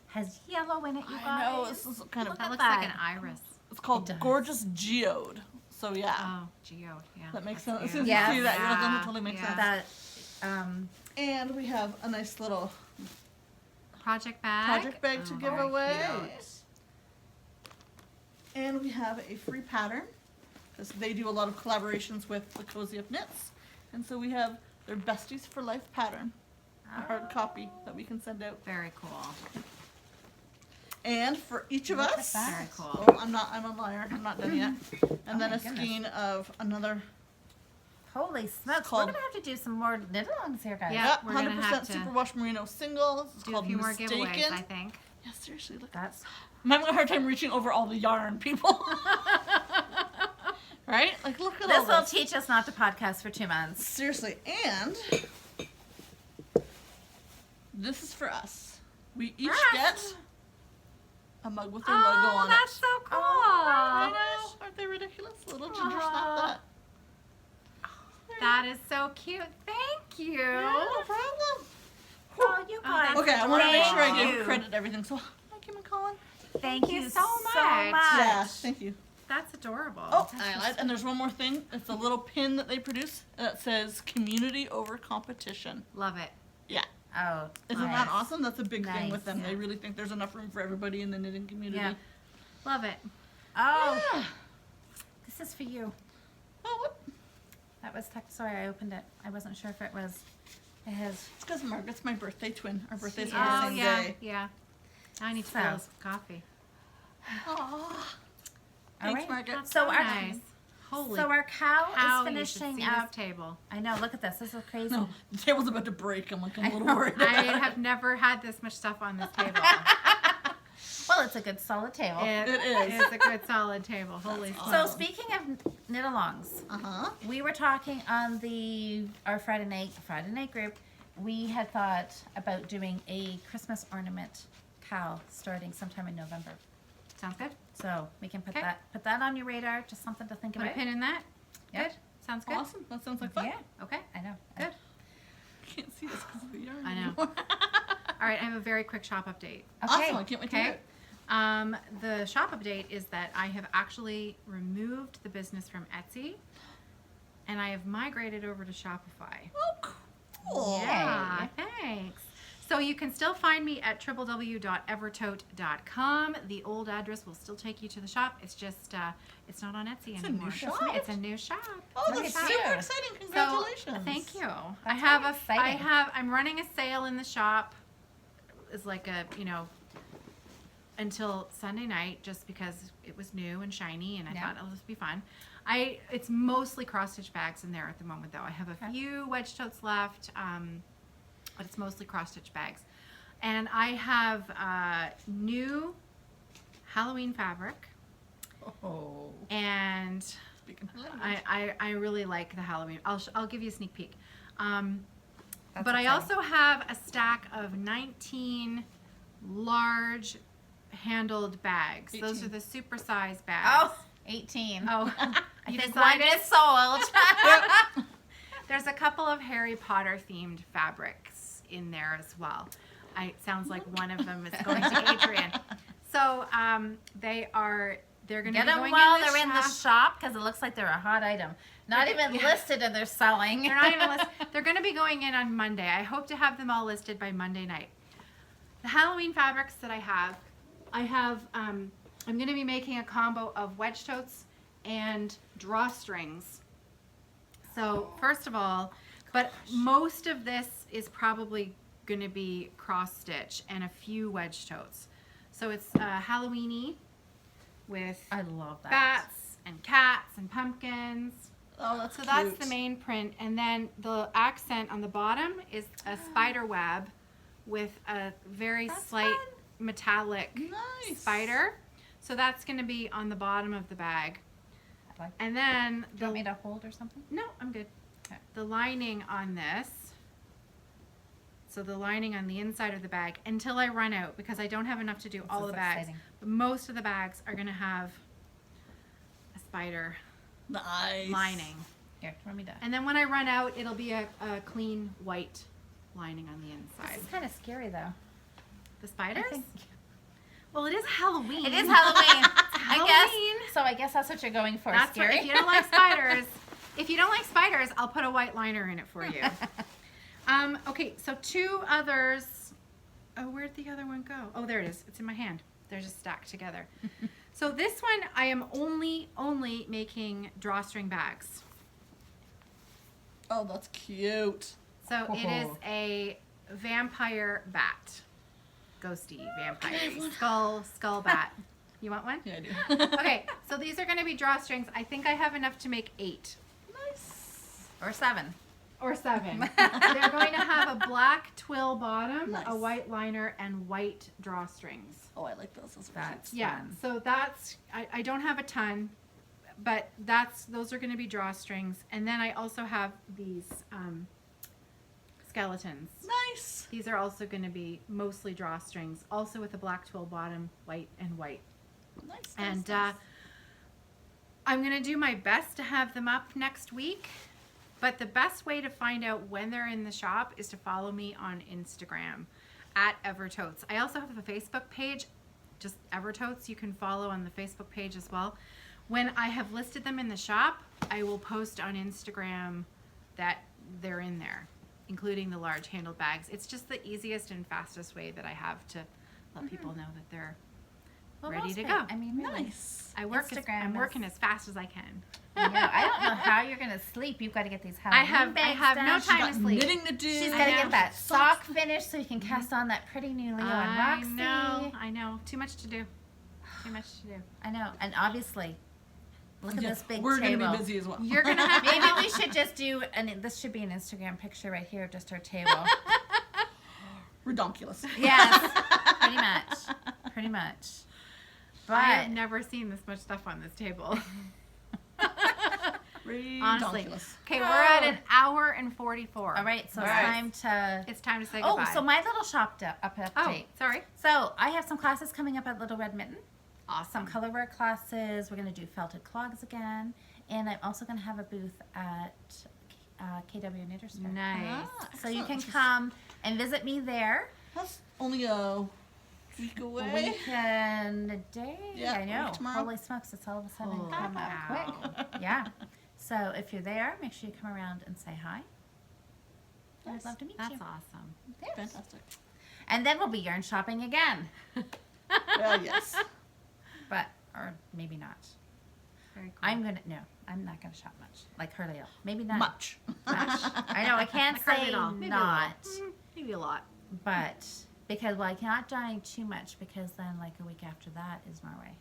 Has yellow in it, you
I know.
guys.
This is kind of.
That looks
that.
like an iris.
It's called
It does.
Gorgeous Geode. So yeah,
Oh, geode. Yeah.
that makes
that's
sense. As
cute.
soon as
Yes.
you see that, you're like, oh,
Yeah,
that totally makes
yeah.
sense.
That
And we have a nice little
Project bag.
project bag to
Oh,
give
very
away.
cute.
And we have a free pattern because they do a lot of collaborations with the Cozy Up Knits. And so we have their Besties for Life pattern, a hard copy that we can send out.
Very cool.
And for each of
Look at
us,
that.
Very cool.
oh, I'm a liar. I'm not done yet. And then
my
a
goodness.
skein of another.
holy smokes.
called-
We're gonna have to do some more knit-alongs here, guys.
Yeah.
Yep,
we're gonna
100%
have to
superwash merino single. This is
Do a
called
few more
Mistaken.
giveaways, I think.
Yeah, seriously, look.
That's
I'm having a hard time reaching over all the yarn, people. Right? Like, look at all
this will
this.
teach us not to podcast for 2 months.
Seriously, and this is for us. We each
Us.
get a mug with their logo
Oh,
on
that's
it.
so cool.
I know. Aren't they ridiculous? Little ginger
Aw.
snaphat.
That is so cute. Thank you.
Yeah, no problem.
Oh, you guys.
that's
Okay, I want to make sure I
Thank
give
you.
credit to everything. So, thank you, McCollin.
Thank you
so much.
Yeah, thank you.
That's adorable.
Oh, I lied. And there's one more thing. It's a little pin that they produce that says "Community over Competition."
Love it.
Yeah,
Oh,
isn't
nice.
that awesome? That's a big thing
Nice,
with them.
yeah.
They really think there's enough room for everybody in the knitting community.
Yeah. Love it.
Oh,
Yeah.
this is for you.
Oh, what?
That was sorry, I opened it. I wasn't sure if it was. It has.
It's because Margaret's my birthday twin. Our birthdays
She
are the
Oh,
same
yeah.
day.
Yeah. Now I need to
So.
fill this with coffee.
Aww.
All
Thanks,
right.
Margaret.
That's
So
so
our-
nice. Holy
So our cow
cow,
is
you should
finishing
see
up.
this table.
I know. Look at this. This is crazy.
No, the table's about to break. I'm like, I'm a little
know.
worried.
I have never had this much stuff on this table.
Well, it's a good solid table.
It is.
It's a good solid table. Holy
That's
So
smokes.
speaking of knit-alongs,
Uh-huh.
we were talking on our Friday night group. We had thought about doing a Christmas ornament cowl starting sometime in November.
Sounds good.
So we can put
Okay.
that on your radar. Just something to think
Put a
about.
pin in that.
Yep.
Good. Sounds good.
Awesome. That sounds like fun.
Yeah,
Okay.
I know.
Good.
I can't see this because of the yarn.
I know.
anymore.
All right. I have a very quick shop update.
Okay.
Awesome. I can't wait to hear
Okay.
it.
The shop update is that I have actually removed the business from Etsy, and I have migrated over to Shopify.
Oh, cool.
Yeah, thanks. So you can still find me at www.evertote.com. The old address will still take you to the shop. It's just it's not on Etsy
It's a
anymore.
new shop.
It's a new shop.
Oh,
Look
that's
at
super
you.
exciting.
So
Congratulations.
thank you. I
That's
have
very exciting.
I'm running a sale in the shop. It's like a until Sunday night, just because it was new and shiny, and I
Yeah.
thought it'll just be fun. It's mostly cross stitch bags in there at the moment, though. I have a
Okay.
few wedge totes left, but it's mostly cross stitch bags, and I have new Halloween fabric,
Oh,
and
speaking of language.
I really like the Halloween. I'll give you a sneak peek.
That's
But I
exciting.
also have a stack of 19 large handled bags. Those
18.
are the super size bags.
Oh, 18.
Oh,
I
you
think one
decided?
is sold.
There's a couple of Harry Potter themed fabrics in there as well. It sounds like one of them is going to Adrienne. So they are They're going to
Get
be
them
going
while
in the
they're in the
shop.
shop because it looks like they're a hot item. Not even listed and they're selling.
They're not even listed. They're going to be going in on Monday. I hope to have them all listed by Monday night. The Halloween fabrics that I have, I'm going to be making a combo of wedge totes and drawstrings. So first of all, but most of this is probably going to be cross stitch and a few wedge totes. So it's Halloween-y with
I love that.
bats and cats and pumpkins.
Oh, that's
So
cute.
that's the main print, and then the accent on the bottom is a spider web with a very slight
fun.
metallic
Nice.
spider. So that's going to be on the bottom of the bag.
I like
And then
Do you want me to hold or something?
no, I'm good.
Okay.
The lining on this. So the lining on the inside of the bag until I run out because I don't have enough to do all
is
the bags.
exciting.
But most of the bags are going to have a spider
Nice.
lining.
Here, do you want me to?
And then when I run out, it'll be a clean white lining on the inside.
This is kind of scary though.
The spiders?
I think-
Well, it is Halloween.
It is Halloween.
Halloween.
I guess. So I guess that's what you're going for.
That's
scary.
what, if you don't like spiders, I'll put a white liner in it for you. Okay, so two others. Oh, where'd the other one go? Oh, there it is. It's in my hand. They're just stacked together. So this one, I am only making drawstring bags.
Oh, that's cute.
So it is a vampire bat. Ghosty vampire. Skull bat. You want one?
Yeah, I do.
Okay, so these are going to be drawstrings. I think I have enough to make 8.
Nice.
Or 7.
Or 7. They're going to have a black twill bottom,
Nice.
a white liner, and white drawstrings.
Oh, I like those. Those are
That's
cute.
Yeah,
fun.
so I don't have a ton, but those are going to be drawstrings. And then I also have these skeletons.
Nice.
These are also going to be mostly drawstrings, also with a black twill bottom, white and white.
Nice.
And
nice.
I'm going to do my best to have them up next week. But the best way to find out when they're in the shop is to follow me on Instagram at Evertotes. I also have a Facebook page, just Evertotes. You can follow on the Facebook page as well. When I have listed them in the shop, I will post on Instagram that they're in there, including the large handled bags. It's just the easiest and fastest way that I have to let people know that they're ready to go.
I mean, really.
Nice.
I'm
Instagram
working as fast as I can.
Yeah, I don't know how you're gonna sleep. You've got to get these Halloween
I
bags
have
done.
no time
Got
to sleep.
knitting to do.
She's
I
got to
know.
get that sock finished so you can cast on that pretty new Leo and Roxy.
I know. Too much to do. Too much to do.
I know, and obviously, look at
Yeah,
this big
we're
table.
gonna be busy as well.
You're gonna have
Maybe we should just do, and this should be an Instagram picture right here of just our table.
Redonkulous.
Yes, pretty much, pretty much.
I have
But
never seen this much stuff on this table. Honestly.
Redonkulous.
Okay, we're at an hour and 44.
all right, so
All
it's
right.
time to.
It's time to say
Oh,
goodbye.
so my little shop
Oh,
update.
sorry.
So I have some classes coming up at Little Red Mitten.
Awesome.
Some colorwork classes. We're going to do felted clogs again, and I'm also going to have a booth at KW Knitter's Fair.
Nice.
So you can
excellent.
come and visit me there.
That's only a week away.
A week and a day.
Yeah,
I
a
know.
week tomorrow.
Holy smokes! It's all of a sudden
Holy
come up
cow.
quick. Yeah. So if you're there, make sure you come around and say hi.
Nice.
I'd love to meet
That's
you.
awesome.
Yes.
Fantastic.
And then we'll be yarn shopping again,
Yes.
but or maybe not.
Very cool.
I'm not gonna shop much like Hurley. Maybe not
Much.
much. I know I can't
Like hardly
say
at all. Maybe a
not,
little. Maybe a lot.
but because I cannot dye too much because then like a week after that is Norway.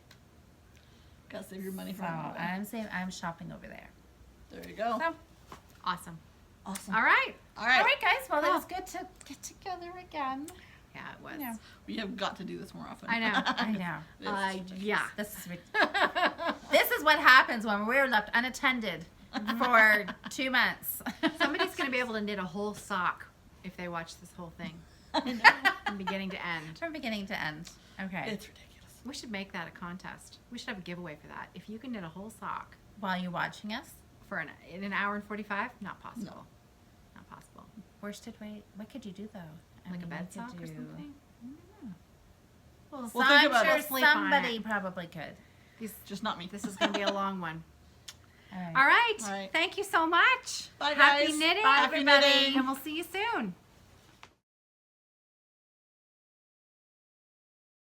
Gotta save your money for
So
Norway.
I'm shopping over there.
There you go.
So,
Awesome.
Awesome.
All right.
All right.
all right, guys. Well, it
Cool.
was good to get together again.
Yeah, it was.
Yeah.
We have got to do this more often.
I know.
I know.
This is ridiculous.
Yeah.
This is this is what happens when we're left unattended for 2 months.
Somebody's going to be able to knit a whole sock if they watch this whole thing
I know.
from beginning to end.
From beginning to end. Okay.
It's ridiculous.
We should make that a contest. We should have a giveaway for that. If you can knit a whole sock
While you're watching us,
in an hour and 45, not possible.
No.
Not possible.
worsted weight. What could you do though? I
Like a
mean,
bed
you could
sock or
do-
something?
Well,
We'll
so
think
I'm
about
sure
it.
Sleep on
somebody
it.
probably could.
Just not me.
This is going to be a long one.
All right.
All right.
All right.
Thank you so much.
Bye,
Happy
guys.
knitting.
Bye, everybody.
And we'll see you soon.